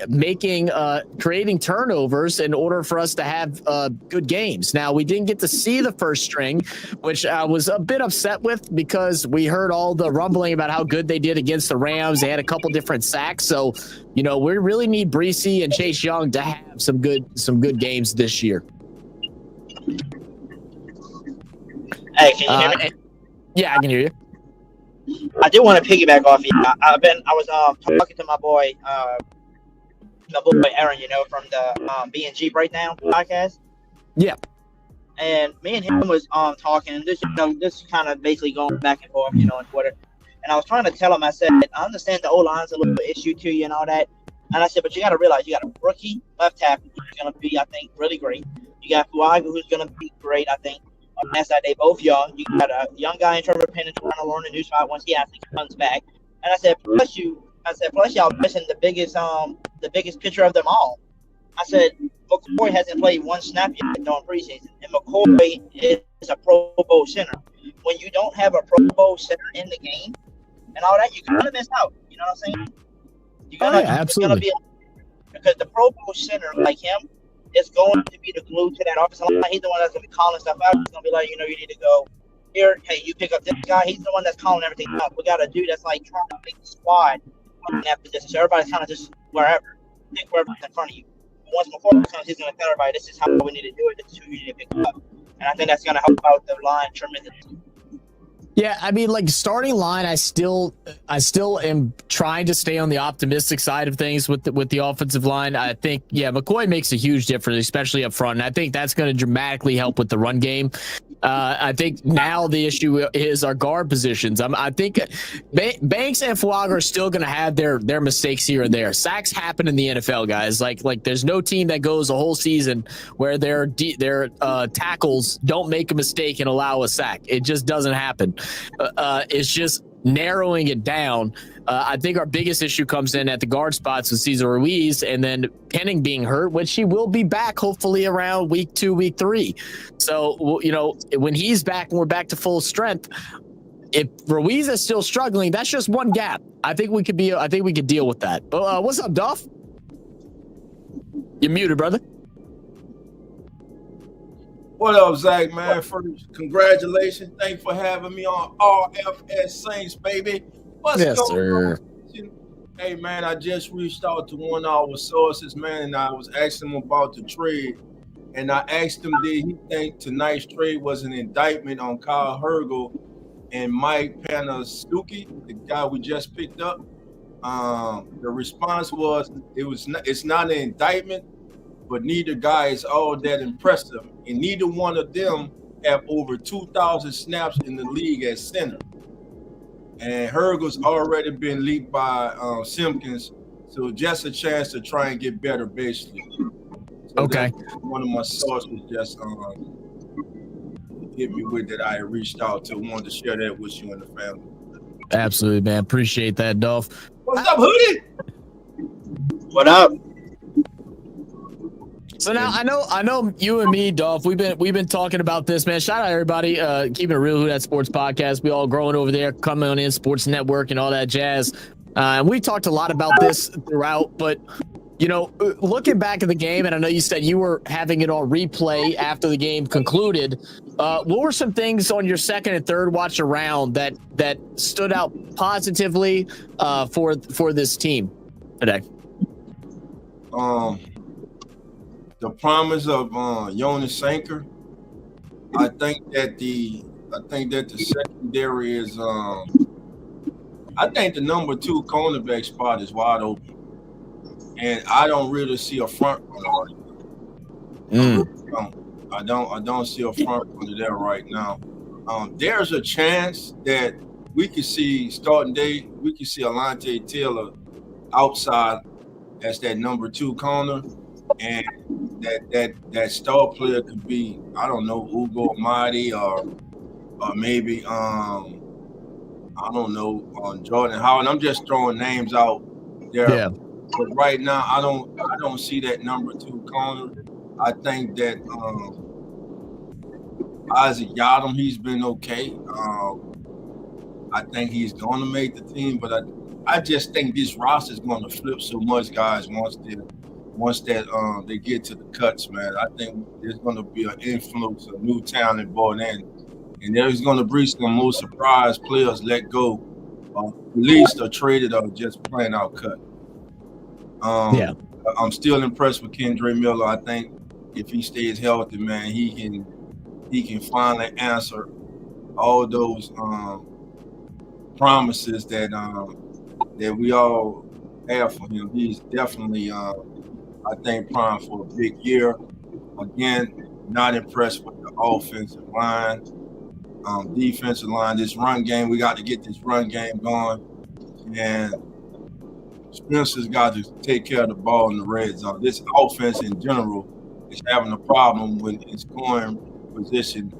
creating turnovers in order for us to have good games. Now, we didn't get to see the first string, which I was a bit upset with because we heard all the rumbling about how good they did against the Rams. They had a couple different sacks. So, we really need Breesy and Chase Young to have some good games this year. Hey, can you hear me? Yeah, I can hear you. I do want to piggyback off you. I was talking to my boy Aaron, from the B&G Breakdown podcast. Yeah. And me and him was talking, this kind of basically going back and forth, on Twitter. And I was trying to tell him, I said, I understand the O-line's a little issue to you and all that. And I said, but you got to realize you got a rookie left tackle who's going to be, I think, really great. You got Fuaga, who's going to be great, I think. On that side, they both young. You got a young guy in Trevor Penn trying to learn a new spot once he actually comes back. And I said, plus y'all missing the biggest picture of them all. I said, McCoy hasn't played one snap yet during preseason, and McCoy is a Pro Bowl center. When you don't have a Pro Bowl center in the game and all that, you're gonna miss out. You know what I'm saying? Absolutely. Because the Pro Bowl center like him is going to be the glue to that offensive line. He's the one that's going to be calling stuff out. He's going to be like, you need to go here. Hey, you pick up this guy. He's the one that's calling everything out. We got a dude that's like trying to make the squad in that position. So everybody's kind of just pick wherever's in front of you. But once McCoy comes, he's going to tell everybody, this is how we need to do it. This is who you need to pick up. And I think that's going to help out the line tremendously. Yeah, I mean, like starting line, I still am trying to stay on the optimistic side of things with the offensive line. I think, McCoy makes a huge difference, especially up front, and I think that's going to dramatically help with the run game. I think now the issue is our guard positions. I think Banks and Fuaga are still going to have their mistakes here and there. Sacks happen in the NFL, guys. Like there's no team that goes a whole season where their tackles don't make a mistake and allow a sack. It just doesn't happen. It's just narrowing it down. I think our biggest issue comes in at the guard spots with Cesar Ruiz, and then Penning being hurt, which he will be back hopefully around week 2, week 3. So, you know, when he's back and we're back to full strength, if Ruiz is still struggling, that's just one gap. I think we could deal with that. But what's up, Duff? You're muted, brother. What up, Zach, man? First, congratulations. Thanks for having me on RFS Saints, baby. What's going on? Hey, man, I just reached out to one of our sources, man, and I was asking him about the trade. And I asked him, did he think tonight's trade was an indictment on Kyle Hergel and Mike Panasuki, the guy we just picked up? The response was, it's not an indictment, but neither guy is all that impressive. And neither one of them have over 2,000 snaps in the league at center. And Hergel's already been leaked by Simpkins, so just a chance to try and get better, basically. So okay. One of my sources just hit me with that. I reached out to, wanted to share that with you and the family. Absolutely, man. Appreciate that, Dolph. What's up, Hoodie? What up? So now I know you and me, Dolph, we've been talking about this, man. Shout out everybody, keeping it real, Who Dat Sports Podcast. We all growing over there, coming on in Sports Network and all that jazz. And we talked a lot about this throughout, but you know, looking back at the game, and I know you said you were having it on replay after the game concluded. What were some things on your second and third watch around that stood out positively for this team today? The promise of Jonas Sanker. I think that the secondary is I think the number 2 cornerback spot is wide open. And I don't really see a front runner right now. I don't see a front runner there right now. There's a chance that we could see starting day, we could see Alontae Taylor outside as that number 2 corner. And that star player could be, I don't know, Ugo Amadi or maybe I don't know, Jordan Howard. I'm just throwing names out there. Yeah. But right now I don't see that number 2 corner. I think that Isaac Yadam, he's been okay. I think he's gonna make the team, but I just think this roster is gonna flip so much, guys, once they get to the cuts, man. I think there's going to be an influx of new talent brought in, and there's going to be some more surprise players let go, released or traded or just plain out cut. I'm still impressed with Kendre Miller. I think if he stays healthy, man, he can finally answer all those promises that we all have for him. He's definitely I think prime for a big year. Again, not impressed with the offensive line, defensive line. This run game, we got to get this run game going. And Spencer's got to take care of the ball in the red zone. This offense in general is having a problem with its scoring position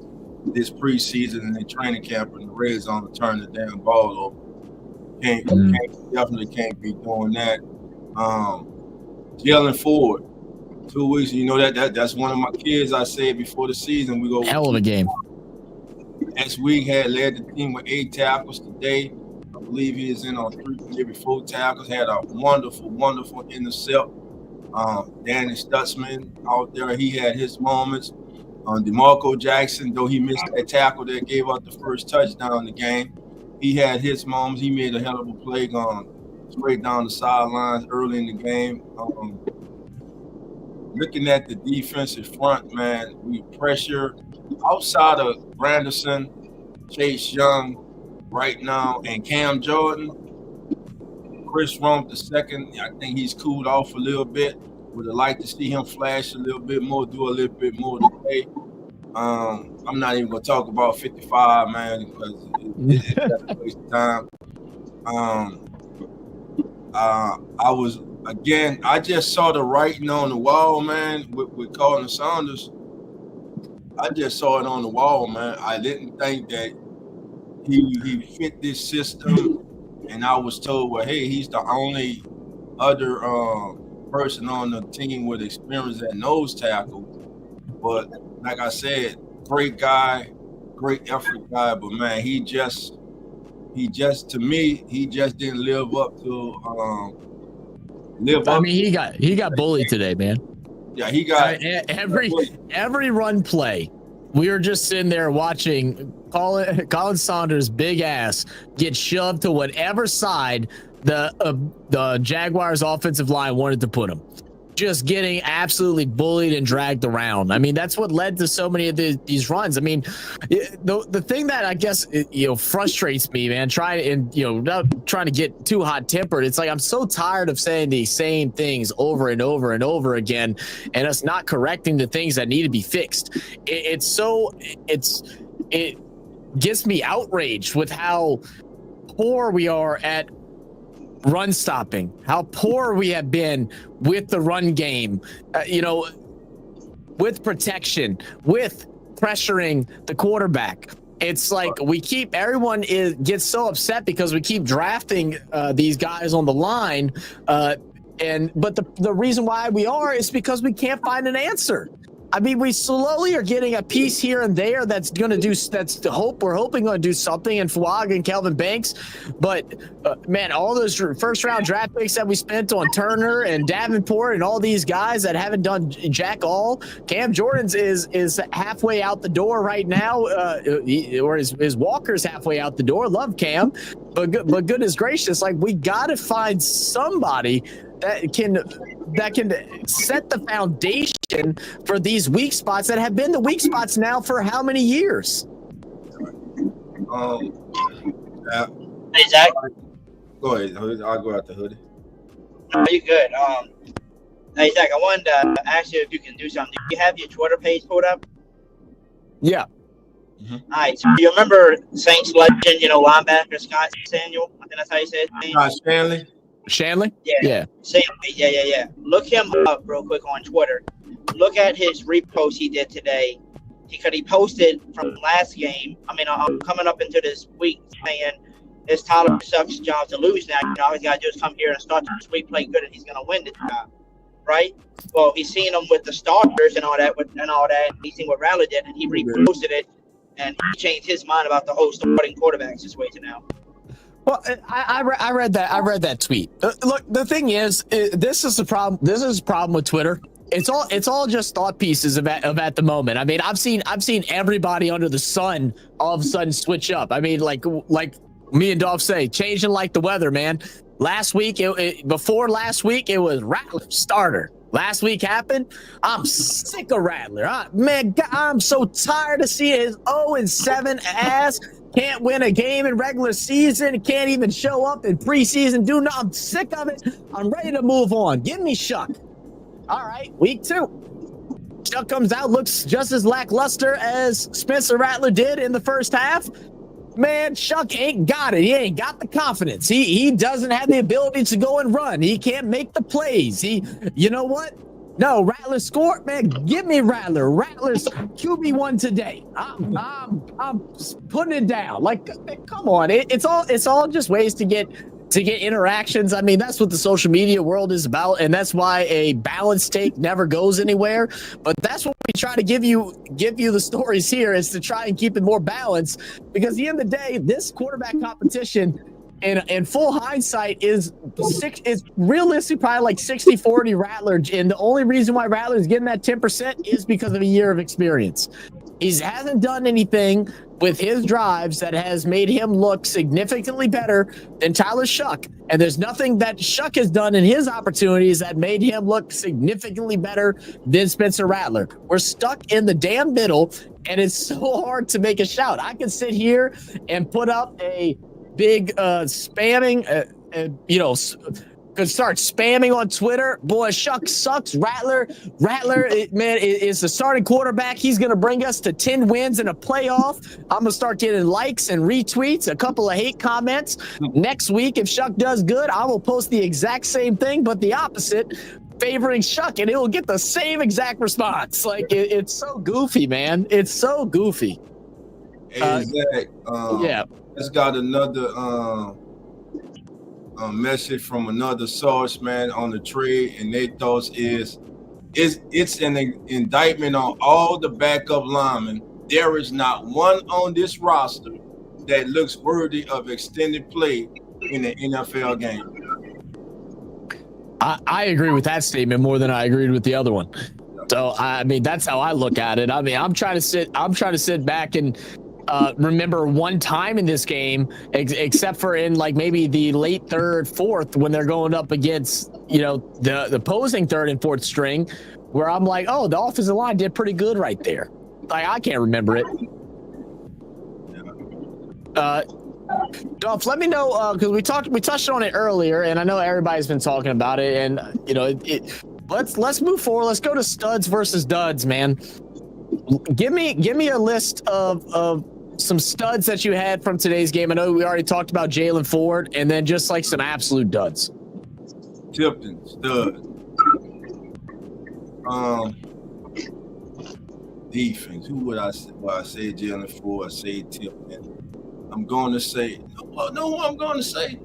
this preseason and in training camp in the red zone to turn the damn ball over. Definitely can't be doing that. Jalen Ford, 2 weeks. You know that's one of my kids. I said before the season we go. Hell of a game. Next week had led the team with 8 tackles. Today, I believe he is in on 3, maybe 4 tackles. Had a wonderful intercept. Danny Stutzman out there, he had his moments. DeMarco Jackson, though he missed that tackle that gave up the first touchdown in the game, he had his moments. He made a hell of a play going straight down the sidelines early in the game. Looking at the defensive front, man, we pressure outside of Granderson, Chase Young right now, and Cam Jordan. Chris Rump II, I think he's cooled off a little bit. Would have liked to see him flash a little bit more, do a little bit more today. I'm not even gonna talk about 55, man, because it's just a waste of time. I just saw the writing on the wall, man, with Colin Saunders. I just saw it on the wall, man. I didn't think that he fit this system, and I was told, well, hey, he's the only other person on the team with experience at nose tackle. But like I said, great guy, great effort guy, but man, he just to me, he just didn't live up to I mean, he got bullied today, man. Yeah, he got every run play. We were just sitting there watching Colin Saunders' big ass get shoved to whatever side the Jaguars offensive line wanted to put him. Just getting absolutely bullied and dragged around. I mean, that's what led to so many of these runs. I mean, the thing that I guess frustrates me, man, not trying to get too hot tempered. It's like I'm so tired of saying the same things over and over and over again, and us not correcting the things that need to be fixed. It gets me outraged with how poor we are at run stopping, how poor we have been with the run game, with protection, with pressuring the quarterback. It's like everyone gets so upset because we keep drafting these guys on the line, but the reason why we are is because we can't find an answer. I mean, we slowly are getting a piece here and there that's going to do. We're hoping going to do something in Fuag and Kelvin Banks, but man, all those first round draft picks that we spent on Turner and Davenport and all these guys that haven't done jack all. Cam Jordan's is halfway out the door right now, or his Walker's halfway out the door. Love Cam, but goodness gracious, like we got to find somebody that can set the foundation for these weak spots that have been the weak spots now for how many years? Hey, Zach. Go ahead. I'll go out the hoodie. No, you're good. Hey, Zach, I wanted to ask you if you can do something. Do you have your Twitter page pulled up? Yeah. Mm-hmm. All right. So you remember Saints legend, linebacker Scott Samuel? I think that's how you say his name. Scott Stanley. Shanley? Yeah. Yeah. Look him up real quick on Twitter. Look at his repost he did today. He posted from last game. I mean, I'm coming up into this week saying it's Tyler Suck's job to lose now. All he's got to do is come here and start this week, play good, and he's going to win the job, right? Well, he's seen him with the starters and all that. He's seen what Rattler did, and he reposted it, and he changed his mind about the whole starting quarterback situation now. Well, I read that. I read that tweet. Look, the thing is, this is the problem. This is the problem with Twitter. It's all just thought pieces of at the moment. I mean, I've seen everybody under the sun all of a sudden switch up. I mean, like me and Dolph say, changing like the weather, man. Last week, before last week, it was Rattler starter. Last week happened. I'm sick of Rattler. Man, I'm so tired of seeing his 0-7 ass. Can't win a game in regular season. Can't even show up in preseason. I'm sick of it. I'm ready to move on. Give me Shuck. All right, week 2. Shuck comes out, looks just as lackluster as Spencer Rattler did in the first half. Man, Shuck ain't got it. He ain't got the confidence. He doesn't have the ability to go and run. He can't make the plays. You know what? No, Rattler scored, man. Give me Rattler. Rattler's QB1 today. I'm putting it down. Like, come on. It's all just ways to get interactions. I mean, that's what the social media world is about, and that's why a balanced take never goes anywhere. But that's what we try to give you the stories here, is to try and keep it more balanced, because at the end of the day, this quarterback competition in full hindsight is realistically probably like 60-40 Rattler, and the only reason why Rattler is getting that 10% is because of a year of experience. He hasn't done anything with his drives that has made him look significantly better than Tyler Shuck, and there's nothing that Shuck has done in his opportunities that made him look significantly better than Spencer Rattler. We're stuck in the damn middle, and it's so hard to make a shout. I can sit here and put up a big spamming, could start spamming on Twitter. Boy, Shuck sucks. Rattler, man, is the starting quarterback. He's going to bring us to 10 wins in a playoff. I'm going to start getting likes and retweets, a couple of hate comments. Next week, if Shuck does good, I will post the exact same thing, but the opposite, favoring Shuck, and it will get the same exact response. Like, it's so goofy, man. It's so goofy. Hey, Zach, yeah. Just got another message from another source, man, on the trade, and their thoughts is it's an indictment on all the backup linemen. There is not one on this roster that looks worthy of extended play in the NFL game. I agree with that statement more than I agreed with the other one. So I mean, that's how I look at it. I mean, I'm trying to sit back and remember one time in this game, except for in like maybe the late third, fourth, when they're going up against, you know, the opposing third and fourth string, where I'm like, oh, the offensive line did pretty good right there. Like, I can't remember it. Dolph, let me know, because we touched on it earlier, and I know everybody's been talking about it, and you know, let's move forward. Let's go to studs versus duds, man. Give me a list of some studs that you had from today's game. I know we already talked about Jalen Ford, and then just like some absolute duds. Tipton, stud. Defense. Who would I say? Well, I say Jalen Ford. I say Tipton. I'm going to say, no, I'm going to say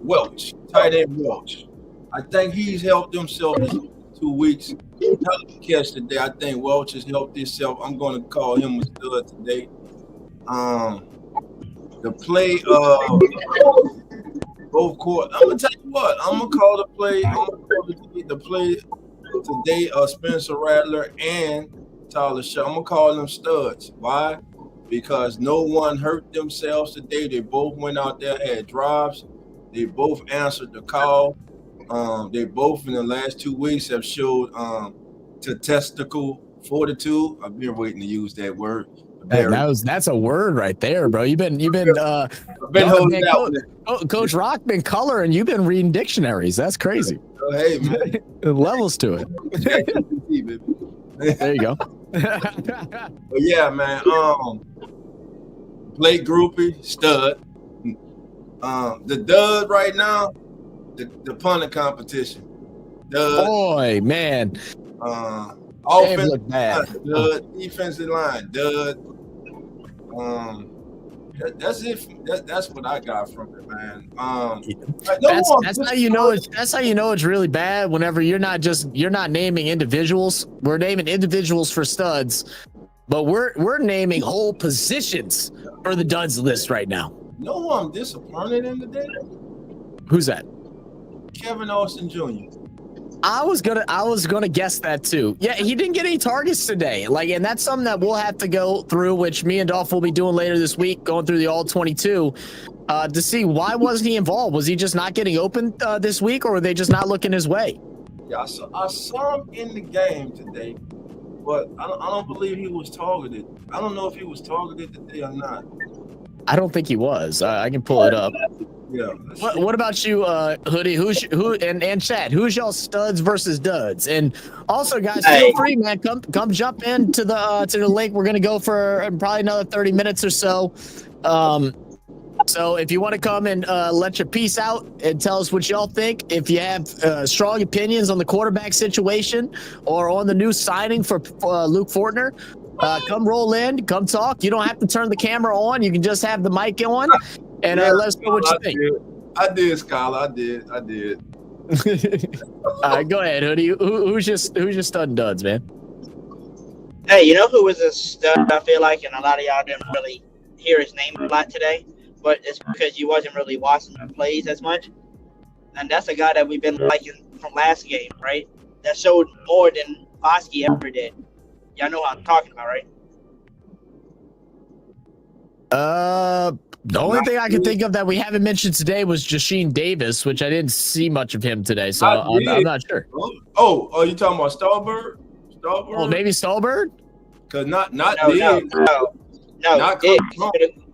Welch, tight end Welch. I think he's helped himself this 2 weeks. Not catch today. I think Welch has helped himself. I'm going to call him a stud today. The play of both court. I'm gonna tell you what. I'm gonna call the play. The play today of Spencer Rattler and Tyler Shaw. I'm gonna call them studs. Why? Because no one hurt themselves today. They both went out there, had drives. They both answered the call. They both in the last 2 weeks have showed statistical fortitude. I've been waiting to use that word. Hey, that's a word right there, bro. You've been Coach Rock been coloring. You've been reading dictionaries. That's crazy. Oh, hey, man. Levels to it. There you go. But yeah, man. Blake Groupie, stud. The dud right now, the punter competition. Dud. Boy, man. Offensive line, dud. Defensive line, dud. That's it. That's what I got from it, man. That's how you know it's really bad. Whenever you're not naming individuals. We're naming individuals for studs, but we're naming whole positions for the duds list right now. No one I'm disappointed in today. Who's that? Kevin Austin Jr. I was gonna guess that too. Yeah, he didn't get any targets today. Like, and that's something that we'll have to go through, which me and Dolph will be doing later this week, going through the all 22, to see why wasn't he involved. Was he just not getting open this week, or were they just not looking his way? Yeah, I saw him in the game today, but I don't believe he was targeted. I don't know if he was targeted today or not. I don't think he was. I can pull it up. Yeah. What about you, Hoodie? Who and Chad? Who's y'all studs versus duds? And also, guys, feel free, man. Come jump into the link. We're gonna go for probably another 30 minutes or so. So if you want to come and let your piece out and tell us what y'all think, if you have strong opinions on the quarterback situation or on the new signing for Luke Fortner, come roll in, come talk. You don't have to turn the camera on. You can just have the mic on. And let us know what you think. I did, Skylar. I did. All right, go ahead, Hoodie. Who's your stud and duds, man? Hey, you know who was a stud, I feel like, and a lot of y'all didn't really hear his name a lot today, but it's because you wasn't really watching the plays as much. And that's a guy that we've been liking from last game, right? That showed more than Foskey ever did. Y'all know what I'm talking about, right? The only thing I can think of that we haven't mentioned today was Jasheen Davis, which I didn't see much of him today, so I'm not sure. Oh, you talking about Stallbird? Oh, maybe Stallbird? Because not No,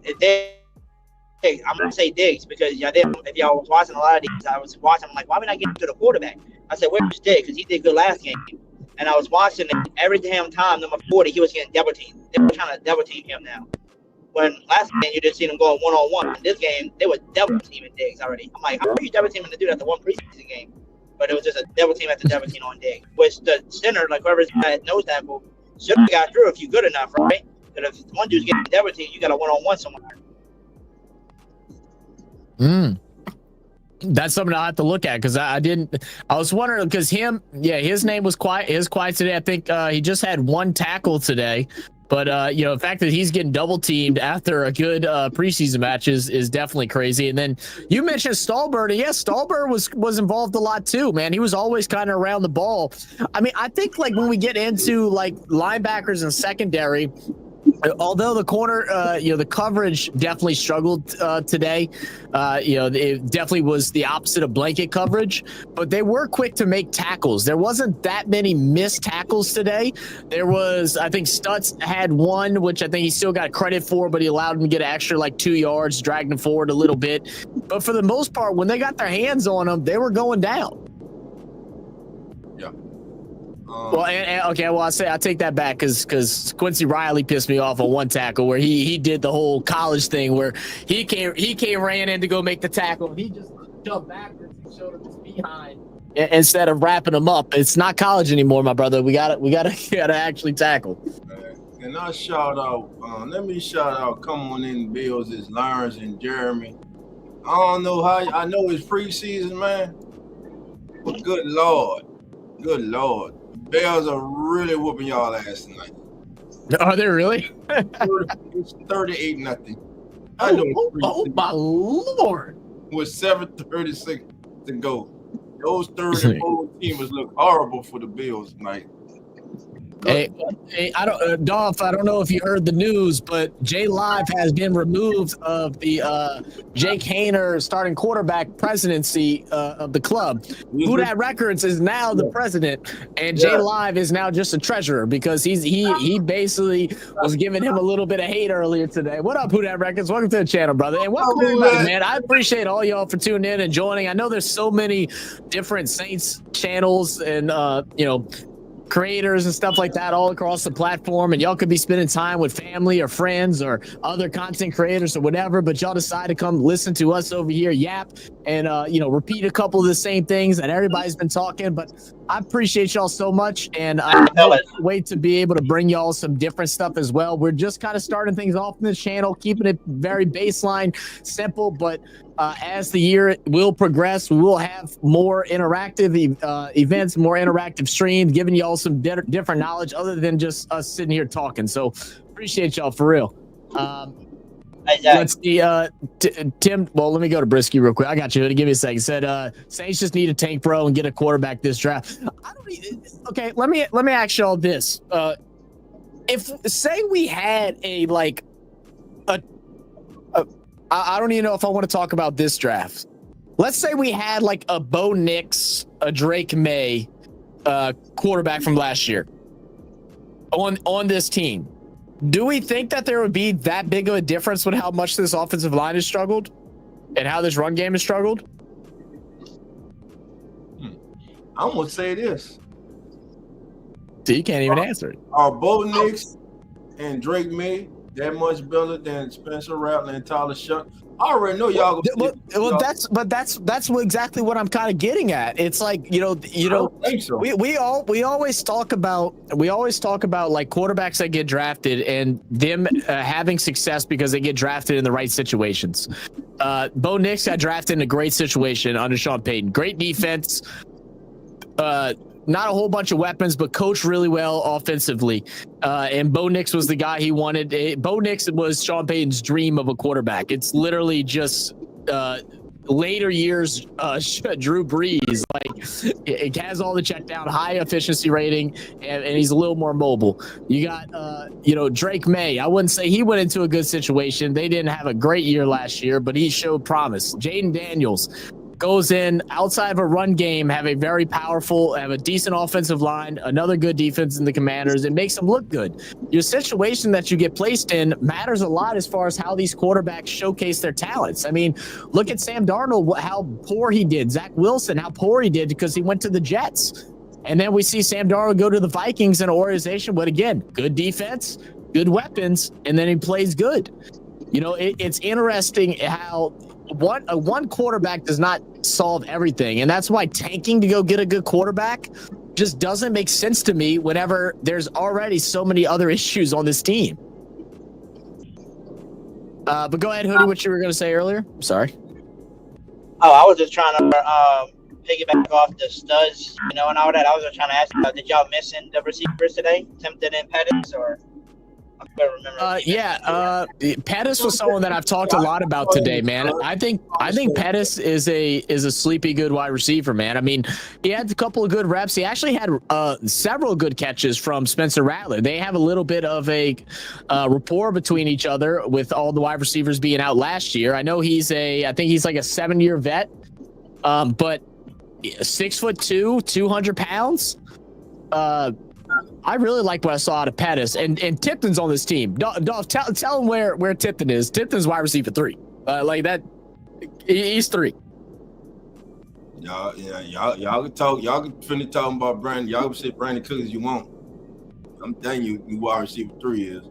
it Diggs. I'm gonna say Diggs because if y'all was watching a lot of these, I was watching. I'm like, why would I get to the quarterback? I said, where's Diggs? Because he did good last game. And I was watching it every damn time. Number 40, he was getting double teamed. They were trying to double team him now. When last game you just seen him going 1-on-1. This game they were double teaming Diggs already. I'm like, how are you double teaming the dude after one preseason game? But it was just a double team after double team on Diggs. Which the center, like whoever's at nose tackle, should have got through if you're good enough, right? But if one dude's getting double team, you got a 1-on-1 somewhere. That's something I'll have to look at because I was wondering because his name was quiet today. I think he just had one tackle today. But the fact that he's getting double teamed after a good preseason match is definitely crazy. And then you mentioned Stallbird, and yes, Stallbird was involved a lot too, man. He was always kind of around the ball. I mean, I think like when we get into like linebackers and secondary, although the corner, the coverage definitely struggled today. It definitely was the opposite of blanket coverage, but they were quick to make tackles. There wasn't that many missed tackles today. There was, I think Stutz had one, which I think he still got credit for, but he allowed him to get an extra like 2 yards, dragged him forward a little bit. But for the most part, when they got their hands on him, they were going down. I take that back because Quincy Riley pissed me off on one tackle where he did the whole college thing where he ran in to go make the tackle. He just jumped backwards and showed him his behind instead of wrapping him up. It's not college anymore, my brother. We gotta actually tackle. And I shout out. Let me shout out. Come on in, Bills. It's Lawrence and Jeremy. I don't know how. I know it's preseason, man. But good lord. Bears are really whooping y'all ass tonight. Are they really? It's 38-0. I know. Oh my lord! With 7:36 to go, those third and fourth teamers look horrible for the Bills tonight. Hey, Dolph, I don't know if you heard the news, but Jay Live has been removed of the Jake Haener starting quarterback presidency of the club. Who Dat Records is now the president, and Jay Live is now just a treasurer because he basically was giving him a little bit of hate earlier today. What up, Who Dat Records? Welcome to the channel, brother, and welcome everybody, man. I appreciate all y'all for tuning in and joining. I know there's so many different Saints channels and creators and stuff like that all across the platform, and y'all could be spending time with family or friends or other content creators or whatever, but y'all decide to come listen to us over here yap and repeat a couple of the same things that everybody's been talking. But I appreciate y'all so much, and I can't wait to be able to bring y'all some different stuff as well. We're just kind of starting things off in this channel, keeping it very baseline, simple, but as the year will progress, we will have more interactive events, more interactive streams, giving y'all some different knowledge other than just us sitting here talking. So appreciate y'all for real. Let's see, Tim. Well, let me go to Brisky real quick. I got you. Give me a second. Said Saints just need a tank pro and get a quarterback this draft. Okay, let me ask y'all this. If say we had I don't even know if I want to talk about this draft. Let's say we had like a Bo Nix, a Drake May, quarterback from last year on this team. Do we think that there would be that big of a difference with how much this offensive line has struggled and how this run game has struggled? I'm going to say this. So you can't even answer it. Are Bo Nix and Drake May that much better than Spencer Rattler and Tyler Shuck? I already know y'all. That's exactly what I'm kind of getting at. It's like we always talk about like quarterbacks that get drafted and them having success because they get drafted in the right situations. Bo Nix got drafted in a great situation under Sean Payton. Great defense. Not a whole bunch of weapons, but coached really well offensively. And Bo Nix was the guy he wanted. Bo Nix was Sean Payton's dream of a quarterback. It's literally just later years Drew Brees. Like it has all the check down, high efficiency rating, and he's a little more mobile. You got Drake May. I wouldn't say he went into a good situation. They didn't have a great year last year, but he showed promise. Jaden Daniels. goes in outside of a run game, have a very powerful, have a decent offensive line, another good defense in the Commanders, and makes them look good. Your situation that you get placed in matters a lot as far as how these quarterbacks showcase their talents. I mean, look at Sam Darnold, how poor he did. Zach Wilson, how poor he did because he went to the Jets. And then we see Sam Darnold go to the Vikings in an organization, but again, good defense, good weapons, and then he plays good. You know, it's interesting how one quarterback does not solve everything. And that's why tanking to go get a good quarterback just doesn't make sense to me whenever there's already so many other issues on this team. But go ahead, Hoodie, what you were going to say earlier. I'm sorry. Oh, I was just trying to piggyback off the studs, you know, and all that. I was just trying to ask you, did y'all missing the receivers today? Tempted and Pettis, or I can't remember. Pettis was someone that I've talked a lot about today, man. I think Pettis is a sleepy good wide receiver, man. I mean, he had a couple of good reps. He actually had several good catches from Spencer Rattler. They have a little bit of a rapport between each other with all the wide receivers being out last year. I know I think he's like a 7-year vet, but 6'2", 200 pounds. I really like what I saw out of Pettis, and Tipton's on this team. Dolph, tell him where Tipton is. Tipton's wide receiver 3. Like that, he's 3. Y'all can talk. Y'all can finish talking about Brandon. Y'all can say Brandon Cook as you want. I'm telling you, wide receiver 3 is.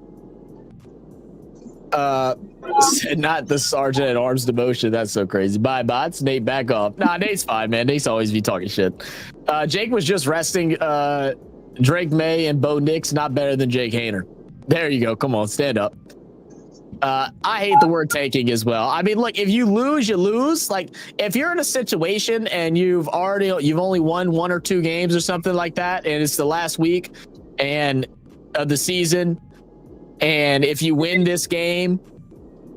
Not the sergeant at arms demotion. That's so crazy. Bye, bots. Nate, back off. Nah, Nate's fine, man. Nate's always be talking shit. Jake was just resting. Drake May and Bo Nix not better than Jake Hayner. There you go. Come on, stand up. I hate the word tanking as well. I mean, look, if you lose, you lose. Like, if you're in a situation and you've only won 1 or 2 games or something like that, and it's the last week and of the season, and if you win this game,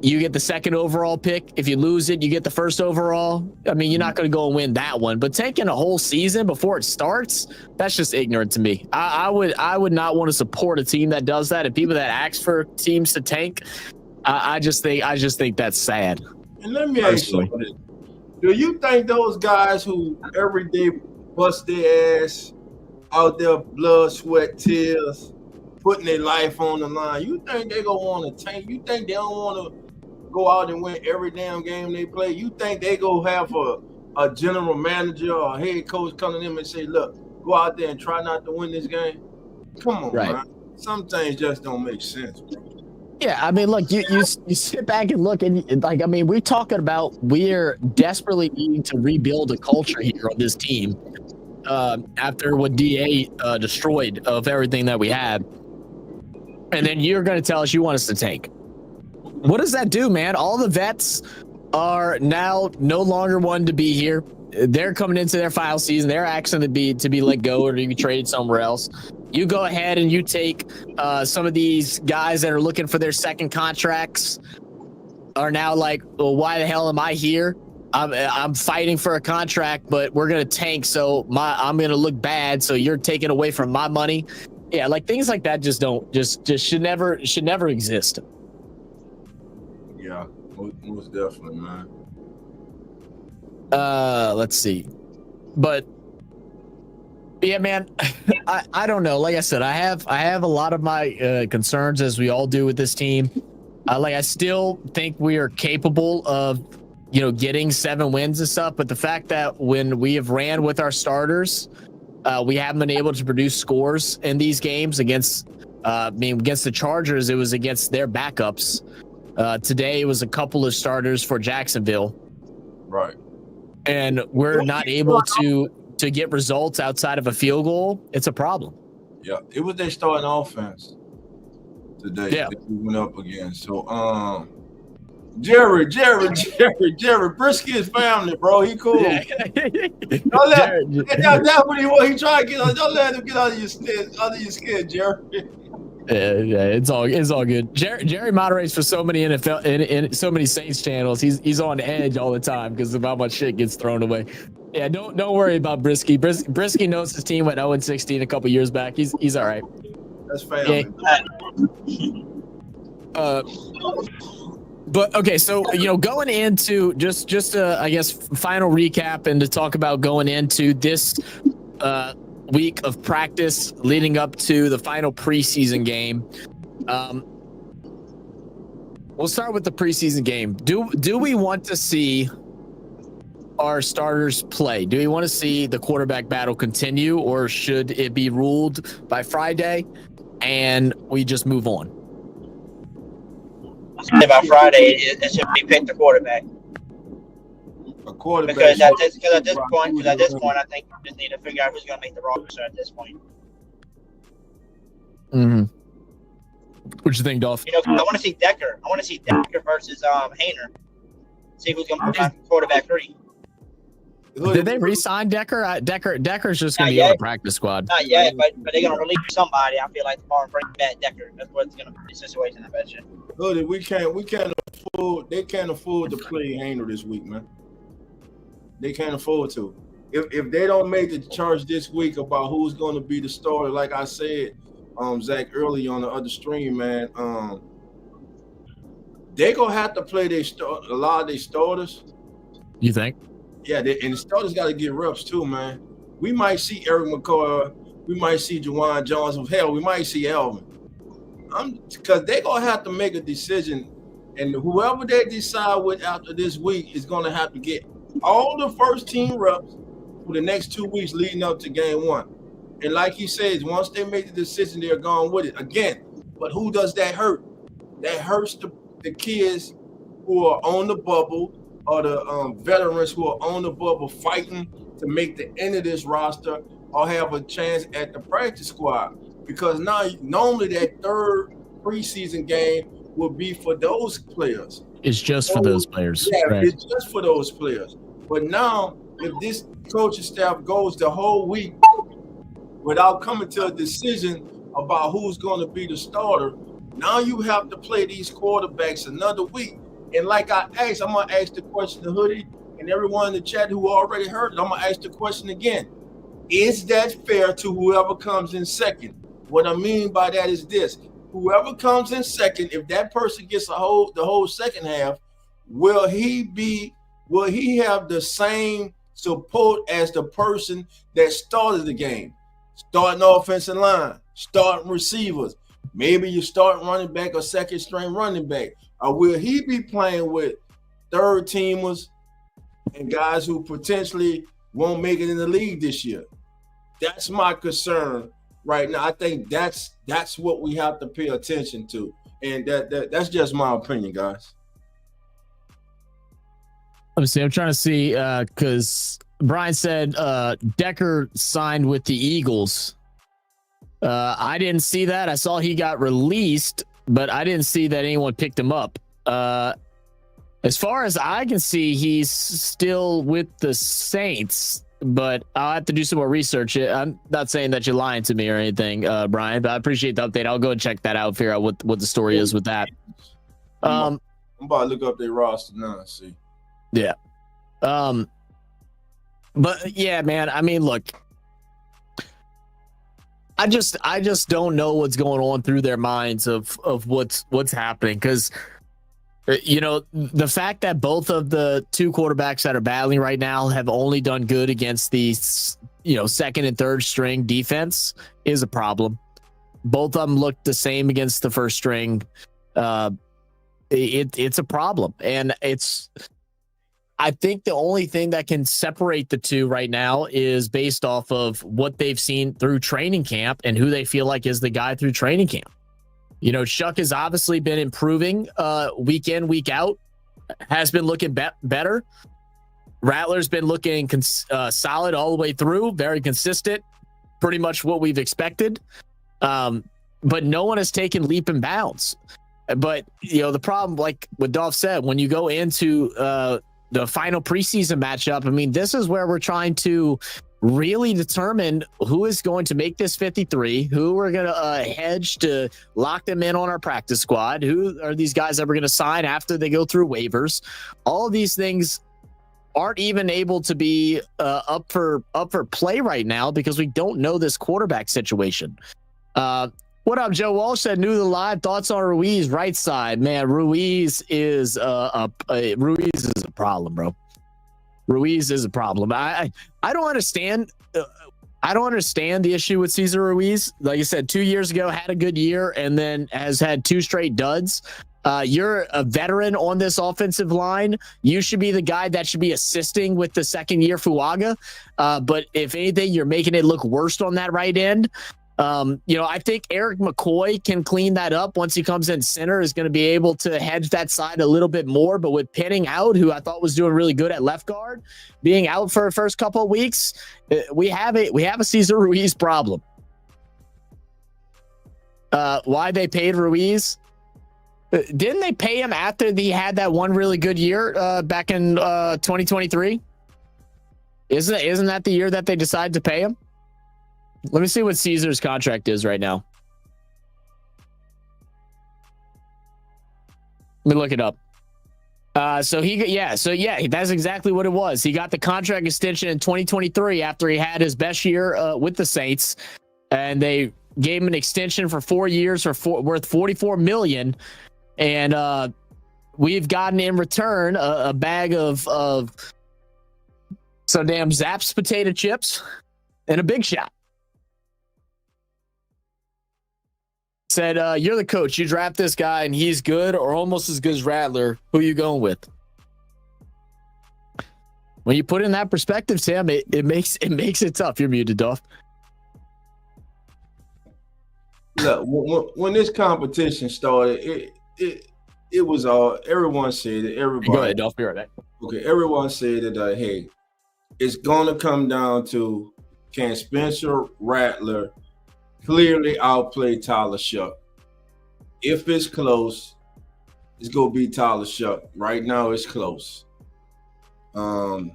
you get the 2nd overall pick. If you lose it, you get the 1st overall. I mean, you're not going to go and win that one. But taking a whole season before it starts, that's just ignorant to me. I would not want to support a team that does that. And people that ask for teams to tank, I just think that's sad. And let me ask you something. Do you think those guys who every day bust their ass out there, blood, sweat, tears, putting their life on the line, you think they gonna want to tank? You think they don't want to go out and win every damn game they play? You think they go have a general manager or a head coach come to them and say, look, go out there and try not to win this game? Come on, man. Some things just don't make sense, bro. Yeah, I mean, look, you sit back and look, and like, I mean, we're talking about we're desperately needing to rebuild a culture here on this team after what DA destroyed of everything that we had. And then you're going to tell us you want us to tank. What does that do, man? All the vets are now no longer wanting to be here. They're coming into their final season. They're asking to be let go or to be traded somewhere else. You go ahead and you take some of these guys that are looking for their 2nd contracts are now like, well, why the hell am I here? I'm fighting for a contract, but we're going to tank. So I'm going to look bad. So you're taking away from my money. Yeah, like things like that just should never exist. Yeah, most definitely, man. Let's see. But yeah, man, I don't know. Like I said, I have a lot of my concerns, as we all do with this team. I still think we are capable of, getting 7 wins and stuff. But the fact that when we have ran with our starters, we haven't been able to produce scores in these games against the Chargers. It was against their backups. Today it was a couple of starters for Jacksonville. Right. And we're not able to get results outside of a field goal. It's a problem. Yeah, it was their starting offense today that we went up against. So, Jerry, Brisky is family, bro. He cool. Yeah. That's what he want. He trying to get. Don't let him get out of your skin, Jerry. Yeah, it's all good. Jerry moderates for so many NFL in so many Saints channels. He's on edge all the time because of how much shit gets thrown away. Yeah, don't worry about Brisky. Brisky knows his team went 0-16 a couple years back. He's all right. That's family. Yeah. But okay, so going into just I guess final recap and to talk about going into this week of practice leading up to the final preseason game. We'll start with the preseason game. Do we want to see our starters play? Do we want to see the quarterback battle continue, or should it be ruled by Friday and we just move on? I say by Friday, it should be pick the quarterback. A quarterback. Because at this point, I think we just need to figure out who's going to make the roster at this point. Mm-hmm. What you think, Dolph? I want to see Decker. I want to see Decker versus Hayner. See who's going to be quarterback 3. Did they re-sign Decker? Decker's just going to be on the practice squad. Not yet, but they're going to release somebody. I feel like tomorrow and bring back Decker. That's what's going to be the situation. I bet you. Hoodie, we can't afford. They can't afford to play Hayner this week, man. They can't afford to. If they don't make the charge this week about who's going to be the starter, like I said, Zach, early on the other stream, man, they gonna have to play a lot of their starters. You think? Yeah, and the starters got to get reps too, man. We might see Eric McCoy, we might see Juwan Johnson. Hell, we might see Elvin. Because they're gonna have to make a decision, and whoever they decide with after this week is gonna have to get all the first team reps for the next 2 weeks leading up to game 1. And like he says, once they make the decision, they're gone with it again. But who does that hurt? That hurts the kids who are on the bubble, or the veterans who are on the bubble fighting to make the end of this roster or have a chance at the practice squad. Because now, normally that third preseason game will be for those players. It's just for those players. Yeah, right. It's just for those players. But now, if this coaching staff goes the whole week without coming to a decision about who's going to be the starter, now you have to play these quarterbacks another week. And like I asked, I'm going to ask the question to Hoodie and everyone in the chat who already heard it. I'm going to ask the question again. Is that fair to whoever comes in second? What I mean by that is this. Whoever comes in second, if that person gets the whole second half, will he have the same support as the person that started the game? Starting offensive line, starting receivers, maybe you start running back or second string running back. Or will he be playing with third teamers and guys who potentially won't make it in the league this year? That's my concern right now. I think that's what we have to pay attention to. And that's just my opinion, guys. Let me see. I'm trying to see because Brian said Decker signed with the Eagles. I didn't see that. I saw he got released, but I didn't see that anyone picked him up. As far as I can see, he's still with the Saints, but I'll have to do some more research. I'm not saying that you're lying to me or anything, Brian, but I appreciate the update. I'll go and check that out, figure out what the story is with that. I'm about to look up their roster now and see. Yeah. But yeah, man, I mean, look, I just don't know what's going on through their minds of what's happening. Because, the fact that both of the two quarterbacks that are battling right now have only done good against the, second and third string defense is a problem. Both of them look the same against the first string. It's a problem. And I think the only thing that can separate the two right now is based off of what they've seen through training camp and who they feel like is the guy through training camp. Shuck has obviously been improving week in, week out, has been looking better. Rattler's been looking solid all the way through, very consistent, pretty much what we've expected. But no one has taken leap and bounds. But, the problem, like what Dolph said, when you go into the final preseason matchup, I mean, this is where we're trying to really determine who is going to make this 53, who we're going to hedge to lock them in on our practice squad, who are these guys that we're going to sign after they go through waivers. All of these things aren't even able to be up for play right now because we don't know this quarterback situation. What up, Joe Walsh said new to the live. Thoughts on Ruiz right side, man. Ruiz is a problem, bro. Ruiz is a problem. I don't understand. I don't understand the issue with Cesar Ruiz. Like I said, 2 years ago had a good year and then has had 2 straight duds. You're a veteran on this offensive line. You should be the guy that should be assisting with the second year Fuaga. But if anything, you're making it look worse on that right end. I think Eric McCoy can clean that up once he comes in center, is going to be able to hedge that side a little bit more. But with Penning out, who I thought was doing really good at left guard, being out for the first couple of weeks, we have a Cesar Ruiz problem. Why they paid Ruiz? Didn't they pay him after he had that one really good year back in 2023? Isn't that the year that they decided to pay him? Let me see what Caesar's contract is right now. Let me look it up. That's exactly what it was. He got the contract extension in 2023 after he had his best year with the Saints, and they gave him an extension for 4 years worth $44 million. And we've gotten in return a bag of some damn Zapp's potato chips and a Big Shot. Said, you're the coach. You draft this guy and he's good or almost as good as Rattler. Who are you going with? When you put it in that perspective, Sam, it makes it tough. You're muted, Duff. Look, when this competition started, it was everyone said it. Everybody. Go ahead, Duff. Be right back. Okay, everyone said that. Hey, it's gonna come down to, can Spencer Rattler clearly outplay Tyler Shuck? If it's close, it's gonna be Tyler Shuck. Right now, it's close. With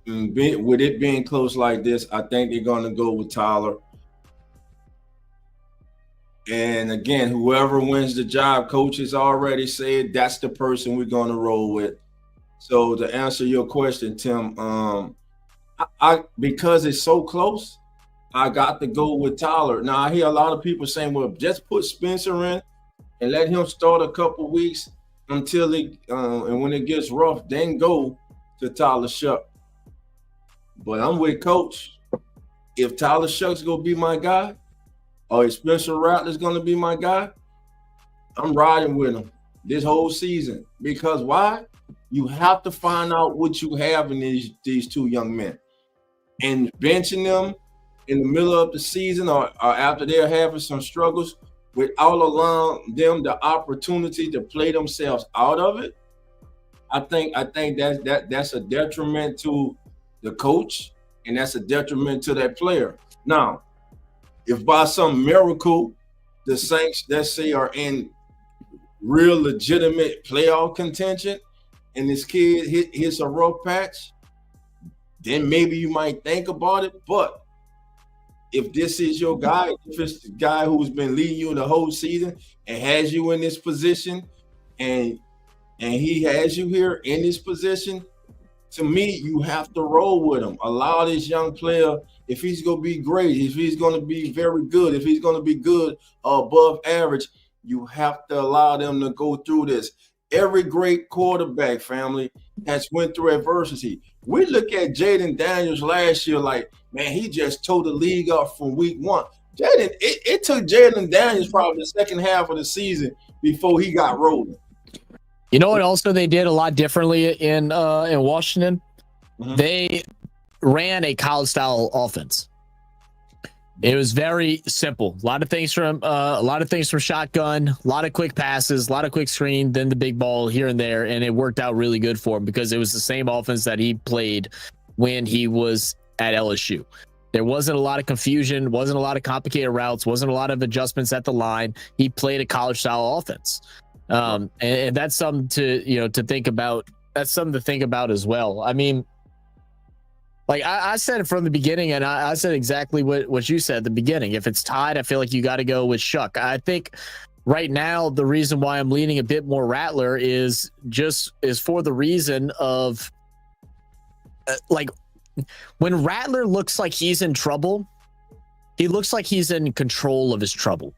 it being close like this, I think they're gonna go with Tyler. And again, whoever wins the job, coaches already said that's the person we're gonna roll with. So to answer your question, Tim, I because it's so close, I got to go with Tyler. Now I hear a lot of people saying, "Well, just put Spencer in and let him start a couple weeks until and when it gets rough, then go to Tyler Shuck." But I'm with Coach. If Tyler Shuck's gonna be my guy, or if Spencer Rattler's gonna be my guy, I'm riding with him this whole season. Because why? You have to find out what you have in these 2 young men, and benching them in the middle of the season or after they're having some struggles without allowing them the opportunity to play themselves out of it. I think that's a detriment to the coach, and that's a detriment to that player. Now, if by some miracle the Saints, let's say, are in real legitimate playoff contention and this kid hits a rough patch, then maybe you might think about it. But if this is your guy, if it's the guy who's been leading you the whole season and has you in this position, and he has you here in this position, to me, you have to roll with him. Allow this young player, if he's going to be great, if he's going to be very good, if he's going to be good above average, you have to allow them to go through this. Every great quarterback, family, has went through adversity. We look at Jaden Daniels last year like, man, he just tore the league up from week 1. It took Jaden Daniels probably the second half of the season before he got rolling. You know what also they did a lot differently in Washington? Mm-hmm. They ran a college-style offense. It was very simple. A lot of things from shotgun, a lot of quick passes, a lot of quick screen, then the big ball here and there, and it worked out really good for him because it was the same offense that he played when he was at LSU. There wasn't a lot of confusion, wasn't a lot of complicated routes, wasn't a lot of adjustments at the line. He played a college-style offense. And that's something to think about. That's something to think about as well. I mean, like I said it from the beginning, and I said exactly what you said at the beginning. If it's tied, I feel like you got to go with Shuck. I think right now the reason why I'm leaning a bit more Rattler is for the reason of like when Rattler looks like he's in trouble, he looks like he's in control of his trouble.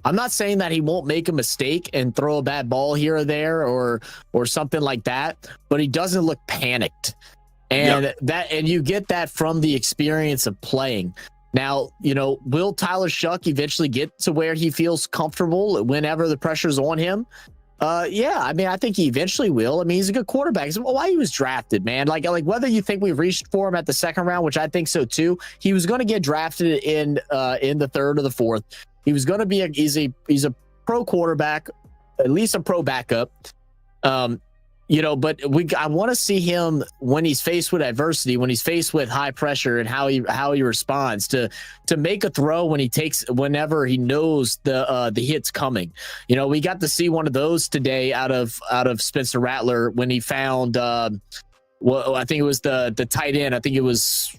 I'm not saying that he won't make a mistake and throw a bad ball here or there or something like that, but he doesn't look panicked. And and you get that from the experience of playing. Now, will Tyler Shuck eventually get to where he feels comfortable whenever the pressure's on him? Yeah, I mean, I think he eventually will. I mean, he's a good quarterback. It's why he was drafted, man. Like whether you think we reached for him at the second round, which I think so too, he was going to get drafted in the third or the fourth. He was going to be he's a pro quarterback, at least a pro backup. But I want to see him when he's faced with adversity, when he's faced with high pressure, and how he responds to make a throw whenever he knows the hit's coming. We got to see one of those today out of Spencer Rattler when he found I think it was the tight end. I think it was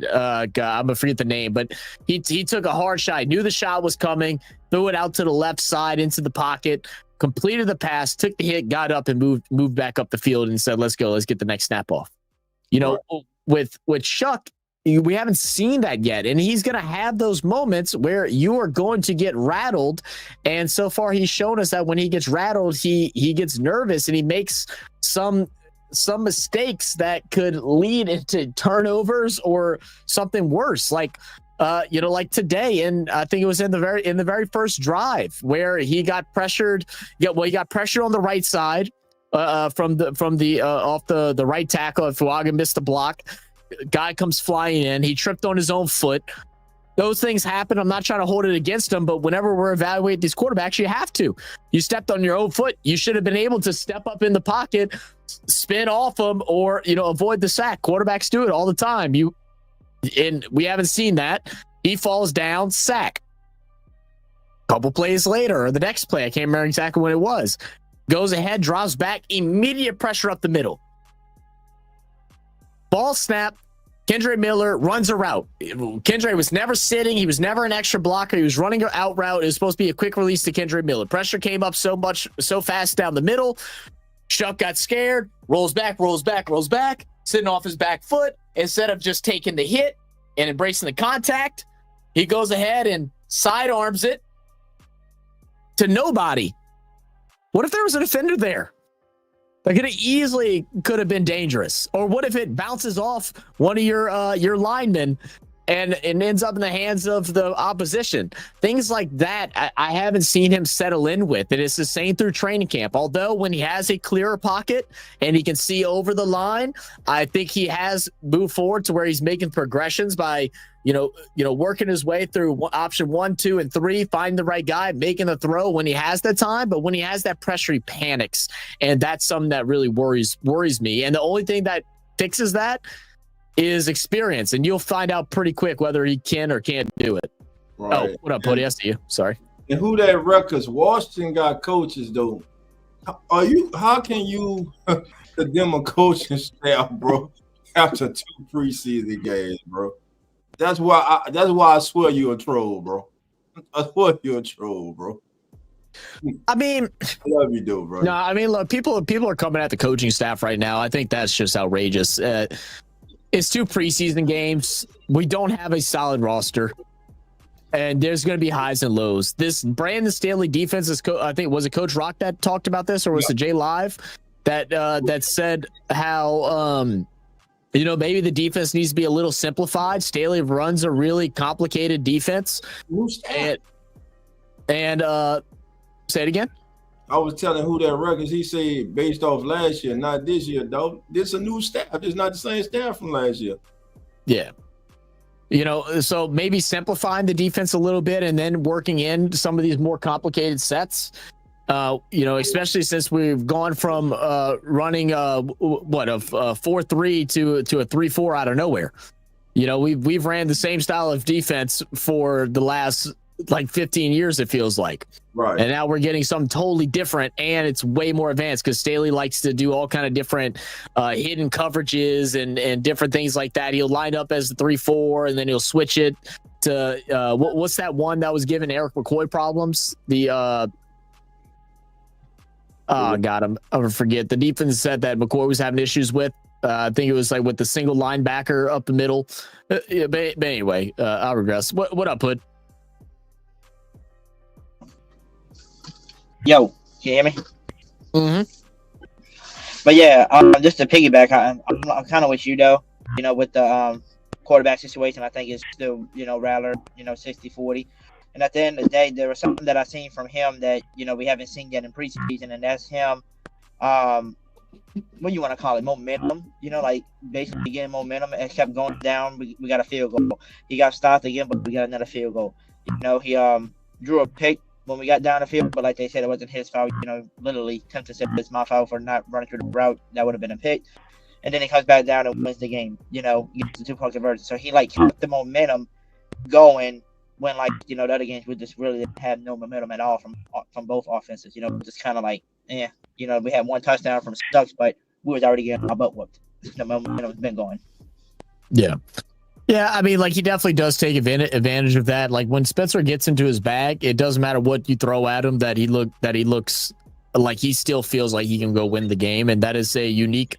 God, I'm gonna forget the name, but he took a hard shot. He knew the shot was coming, threw it out to the left side into the pocket, completed the pass, took the hit, got up and moved back up the field and said, let's go, let's get the next snap off. With Shuck, we haven't seen that yet. And he's going to have those moments where you are going to get rattled. And so far he's shown us that when he gets rattled, he gets nervous and he makes some mistakes that could lead into turnovers or something worse. Like today, and I think it was in the very first drive where he got pressured. He got pressured on the right side from the off the right tackle. Fuaga missed the block. Guy comes flying in. He tripped on his own foot. Those things happen. I'm not trying to hold it against him, but whenever we're evaluating these quarterbacks, you have to. You stepped on your own foot. You should have been able to step up in the pocket, spin off him, or avoid the sack. Quarterbacks do it all the time. And we haven't seen that. He falls down, sack. A couple plays later, or the next play, I can't remember exactly when it was, goes ahead, drops back, immediate pressure up the middle. Ball snap, Kendre Miller runs a route. Kendre was never sitting. He was never an extra blocker. He was running an out route. It was supposed to be a quick release to Kendre Miller. Pressure came up so fast down the middle. Shuck got scared, rolls back, sitting off his back foot. Instead of just taking the hit and embracing the contact, he goes ahead and sidearms it to nobody. What if there was a defender there? Like, it easily could have been dangerous. Or what if it bounces off one of your linemen and ends up in the hands of the opposition? Things like that, I haven't seen him settle in with. And it's the same through training camp. Although when he has a clearer pocket and he can see over the line, I think he has moved forward to where he's making progressions by working his way through option 1, 2, and 3, find the right guy, making the throw when he has the time. But when he has that pressure, he panics. And that's something that really worries me. And the only thing that fixes that is experience. And you'll find out pretty quick whether he can or can't do it. Right. Oh, what up, Putty? I see you. Sorry. And who that Rutgers? Washington got coaches, though. How can you condemn a coaching staff, bro, after 2 preseason games, bro? That's why I swear you're a troll, bro. I swear you're a troll, bro. I mean, I love you, though, bro. No, I mean, look, people are coming at the coaching staff right now. I think that's just outrageous. It's 2 preseason games. We don't have a solid roster, and there's going to be highs and lows. This Brandon Staley defense is, I think, was it Coach Rock that talked about this, or was it Jay Live that said how maybe the defense needs to be a little simplified. Staley runs a really complicated defense. And say it again. I was telling who that Rutgers, he said based off last year, not this year, though. This is a new staff. It's not the same staff from last year. Yeah. So maybe simplifying the defense a little bit and then working in some of these more complicated sets. Especially since we've gone from running a 4-3 to a 3-4 out of nowhere. We've ran the same style of defense for the last 15 years, it feels like. Right. And now we're getting something totally different, and it's way more advanced because Staley likes to do all kind of different hidden coverages and different things like that. He'll line up as the 3-4, and then he'll switch it to what's that one that was giving Eric McCoy problems? God, I'm forget. The defense said that McCoy was having issues with. I think it was like with the single linebacker up the middle. Yeah, but anyway, I'll regress. What up, Hood? Yo, can you hear me? Mm-hmm. But yeah, just to piggyback, I'm kind of with you though. With the quarterback situation, I think it's still Rattler, 60-40. And at the end of the day, there was something that I seen from him that we haven't seen yet in preseason, and that's him. What do you want to call it? Momentum. Like basically getting momentum. It kept going down. We got a field goal. He got stopped again, but we got another field goal. He drew a pick when we got down the field, but like they said, it wasn't his foul. Literally, Tim said it's my foul for not running through the route. That would have been a pick. And then he comes back down and wins the game. Gets the 2-point conversion. So he kept the momentum going when the other games we just really didn't have no momentum at all from both offenses. Just kind of we had one touchdown from Stucks, but we was already getting our butt whooped. The momentum's been going. Yeah. Yeah, I mean, he definitely does take advantage of that. Like when Spencer gets into his bag, it doesn't matter what you throw at him, that he looks like he still feels like he can go win the game, and that's a unique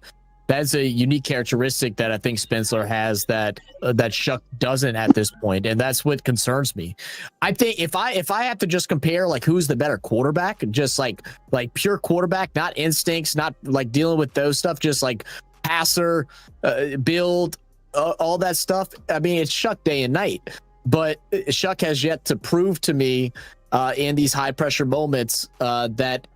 characteristic that I think Spencer has that Shuck doesn't at this point, and that's what concerns me. I think if I have to just compare who's the better quarterback, just like pure quarterback, not instincts, not dealing with those stuff, just passer, build, all that stuff. I mean, it's Shuck day and night, but Shuck has yet to prove to me in these high pressure moments that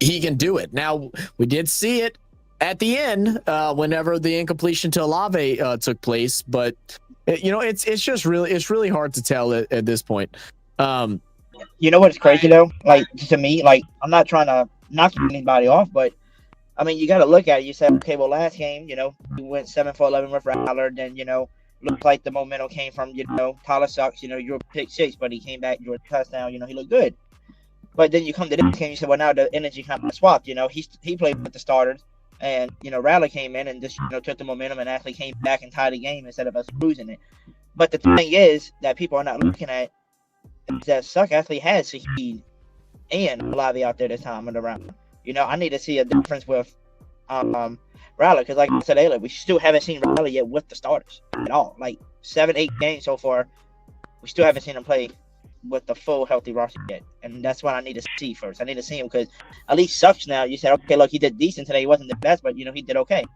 he can do it. Now, we did see it at the end whenever the incompletion to Olave took place, but it's really hard to tell at this point. What's crazy though? To me, I'm not trying to knock anybody off, but I mean, you got to look at it. You said, okay, well, last game, we went 7 for 11 with Rattler. Then, looked like the momentum came from, Tyler Sucks. You were pick 6, but he came back, you were a touchdown. He looked good. But then you come to this game, you said, well, now the energy kind of swapped. He played with the starters, and Rattler came in and just took the momentum and actually came back and tied the game instead of us losing it. But the thing is that people are not looking at is that Suck actually had Shaheed and Olave out there this time of the round. I need to see a difference with Rattler, because like I said earlier, we still haven't seen Rattler yet with the starters at all. 7-8 games so far, we still haven't seen him play with the full healthy roster yet, and that's what I need to see first. I need to see him because at least Sucks now. You said, okay, look, he did decent today. He wasn't the best, but he did okay.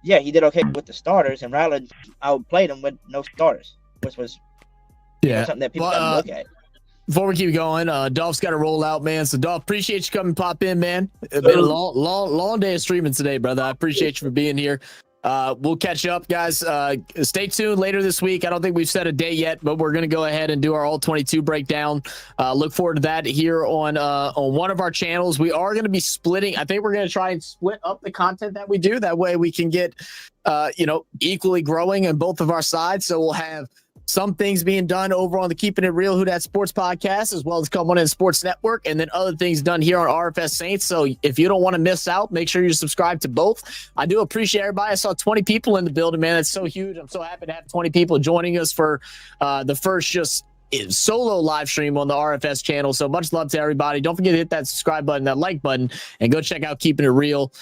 Yeah, he did okay with the starters, and Rattler outplayed him with no starters, which was something that people don't look at. Before we keep going, Dolph's got to roll out, man. So, Dolph, appreciate you coming pop in, man. It's been a long day of streaming today, brother. I appreciate you for being here. We'll catch up, guys. Stay tuned later this week. I don't think we've set a day yet, but we're going to go ahead and do our All-22 breakdown. Look forward to that here on one of our channels. We are going to be splitting. I think we're going to try and split up the content that we do. That way we can get, equally growing on both of our sides. So we'll have some things being done over on the Keeping It Real Who Dat Sports podcast, as well as Come On In Sports Network, and then other things done here on RFS Saints. So if you don't want to miss out, make sure you subscribe to both. I do appreciate everybody. I saw 20 people in the building, man. That's so huge. I'm so happy to have 20 people joining us for the first just solo live stream on the RFS channel. So much love to everybody. Don't forget to hit that subscribe button, that like button, and go check out Keeping It Real.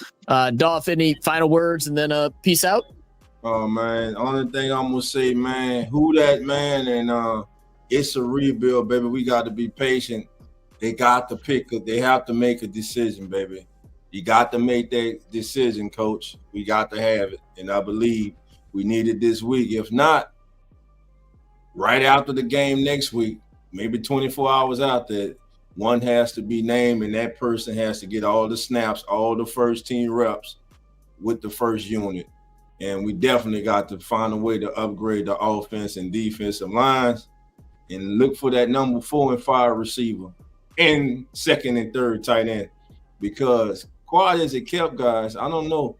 Dolph, any final words, and then peace out? Oh man, only thing I'm gonna say, man, who that, man, and it's a rebuild, baby. We got to be patient. They got to they have to make a decision, baby. You got to make that decision, coach. We got to have it, and I believe we need it this week. If not, right after the game next week, maybe 24 hours out there, one has to be named, and that person has to get all the snaps, all the first team reps with the first unit. And we definitely got to find a way to upgrade the offense and defensive lines and look for that number 4 and 5 receiver and second and third tight end. Because quiet as it kept, guys, I don't know.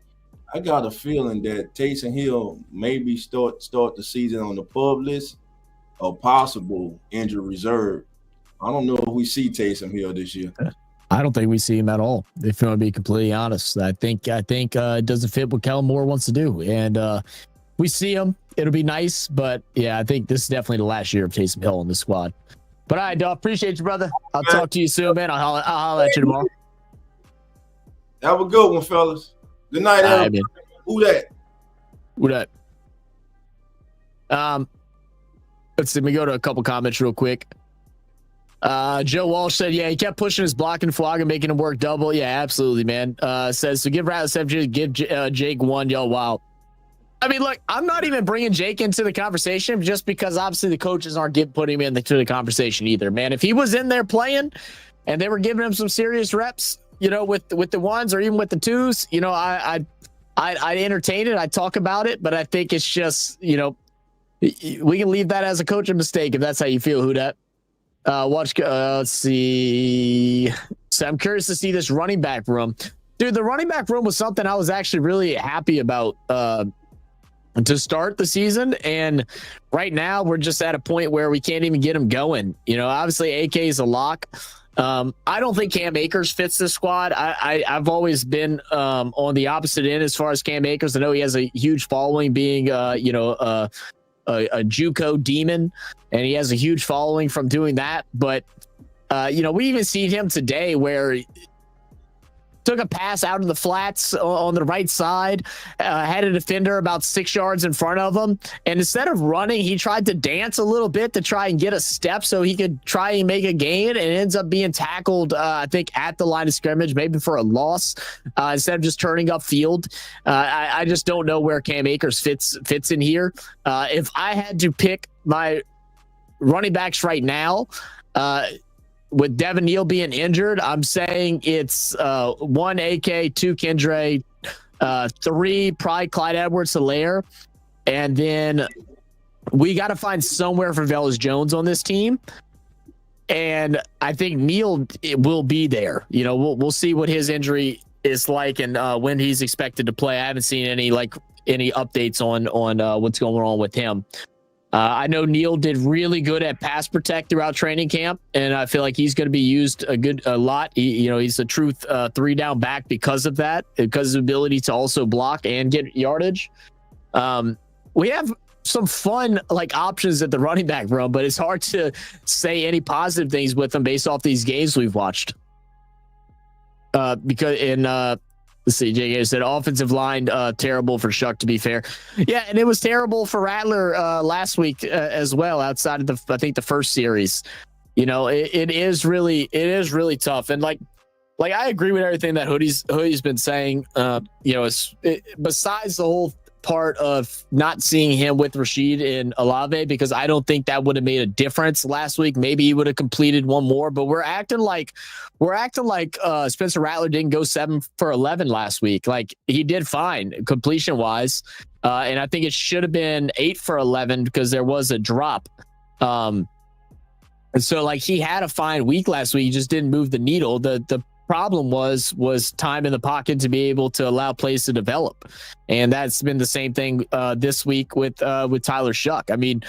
I got a feeling that Taysom Hill maybe start the season on the PUP list or possible injury reserve. I don't know if we see Taysom Hill this year. I don't think we see him at all, if you want to be completely honest. I think it doesn't fit what Kellen Moore wants to do. And we see him. It'll be nice. But, yeah, I think this is definitely the last year of Taysom Hill in the squad. But, all right, Duff, appreciate you, brother. I'll talk to you soon, man. I'll holler at you tomorrow. Have a good one, fellas. Good night, everybody. Who that? What up? Let's see. Let me go to a couple comments real quick. Joe Walsh said, yeah, he kept pushing his block and flog and making him work double. Yeah, absolutely, man. Says, so give Rattler, give Jake one. Yo, wow. I mean, look, I'm not even bringing Jake into the conversation just because obviously the coaches aren't putting him into the conversation either, man. If he was in there playing and they were giving him some serious reps, you know, with the ones or even with the twos, you know, I entertain it. I talk about it, but I think it's just, you know, we can leave that as a coaching mistake if that's how you feel, Hudat. Let's see. So I'm curious to see this running back room. Dude, the running back room was something I was actually really happy about to start the season. And right now we're just at a point where we can't even get him going. You know, obviously AK is a lock. I don't think Cam Akers fits this squad. I've always been on the opposite end as far as Cam Akers. I know he has a huge following being, you know, a JUCO demon, and he has a huge following from doing that. But, you know, we even seen him today where he took a pass out of the flats on the right side, had a defender about 6 yards in front of him. And instead of running, he tried to dance a little bit to try and get a step so he could try and make a gain, and ends up being tackled, I think, at the line of scrimmage, maybe for a loss, instead of just turning upfield. I just don't know where Cam Akers fits in here. If I had to pick my running backs right now, with Devin Neal being injured, I'm saying it's 1 AK, 2 Kendre, 3 probably Clyde Edwards-Helaire, and then we got to find somewhere for Velus Jones on this team. And I think Neal will be there. You know, we'll see what his injury is like and when he's expected to play. I haven't seen any updates on what's going on with him. I know Neal did really good at pass protect throughout training camp, and I feel like he's going to be used a lot. He's a true 3-down back because of that, because of his ability to also block and get yardage. We have some fun options at the running back room, but it's hard to say any positive things with them based off these games we've watched. Let's see, JK said offensive line terrible for Shuck, to be fair. Yeah, and it was terrible for Rattler last week as well, outside of the first series. You know, it is really tough. And like I agree with everything that Hoodie's been saying. Besides the whole part of not seeing him with Rashid and Olave, because I don't think that would have made a difference last week. Maybe he would have completed one more, but we're acting like Spencer Rattler didn't go 7 for 11 last week. Like, he did fine completion wise. And I think it should have been 8 for 11 because there was a drop. And so he had a fine week last week. He just didn't move the needle. The problem was time in the pocket to be able to allow plays to develop, and that's been the same thing this week with Tyler Shuck. I mean,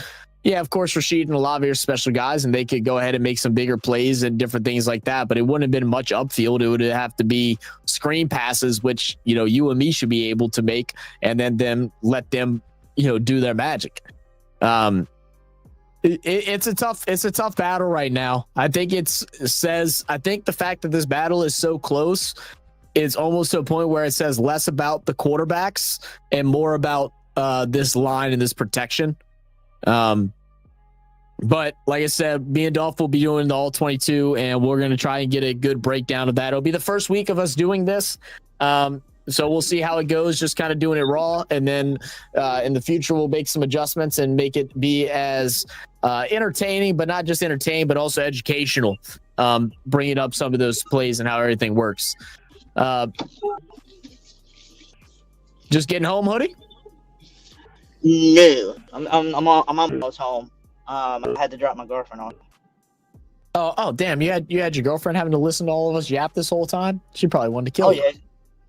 yeah, of course Rashid and Olave are special guys, and they could go ahead and make some bigger plays and different things like that, but it wouldn't have been much upfield. It would have to be screen passes, which you and me should be able to make, and then let them do their magic. It's a tough battle right now. I think the fact that this battle is so close is almost to a point where it says less about the quarterbacks and more about this line and this protection. But like I said, me and Dolph will be doing the all 22, and we're going to try and get a good breakdown of that. It'll be the first week of us doing this. So we'll see how it goes, just kind of doing it raw. And then in the future, we'll make some adjustments and make it be as entertaining, but not just entertaining, but also educational, bringing up some of those plays and how everything works. Just getting home, Hoodie? No, I'm almost home. I had to drop my girlfriend off. Oh, damn! You had your girlfriend having to listen to all of us yap this whole time? She probably wanted to kill you. Yeah.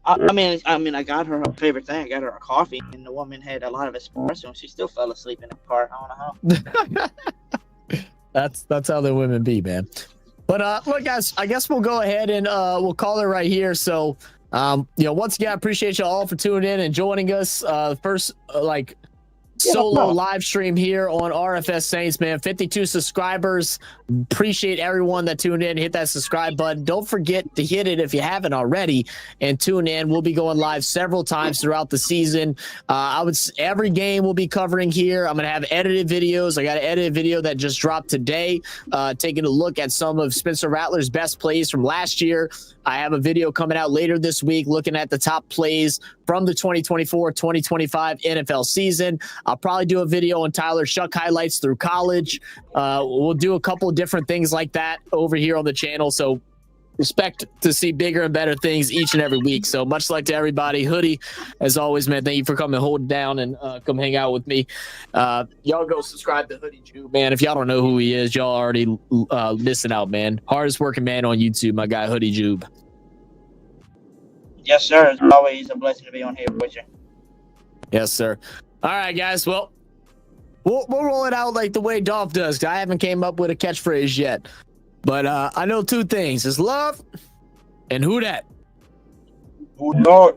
I mean, I got her favorite thing. I got her a coffee, and the woman had a lot of espresso, and she still fell asleep in the car. I don't know how. That's how the women be, man. But look, guys, I guess we'll go ahead and we'll call it right here. So, once again, I appreciate you all for tuning in and joining us. First, solo live stream here on RFS Saints, man. 52 subscribers. Appreciate everyone that tuned in. Hit that subscribe button. Don't forget to hit it if you haven't already, and tune in. We'll be going live several times throughout the season. Every game we'll be covering here. I'm gonna have edited videos. I got an edited video that just dropped today, taking a look at some of Spencer Rattler's best plays from last year. I have a video coming out later this week looking at the top plays from the 2024-2025 NFL season. I'll probably do a video on Tyler Shuck highlights through college. We'll do a couple of different things like that over here on the channel. So expect to see bigger and better things each and every week. So much luck to everybody. Hoodie, as always, man, thank you for coming, hold it down, and come hang out with me. Y'all go subscribe to Hoodie Jube, man. If y'all don't know who he is, y'all already missing out, man. Hardest working man on YouTube, my guy Hoodie Jube. Yes, sir. It's always a blessing to be on here with you. Yes, sir. All right, guys. Well, we'll roll it out like the way Dolph does, 'cause I haven't came up with a catchphrase yet. But I know two things. It's love and who that? Who knows?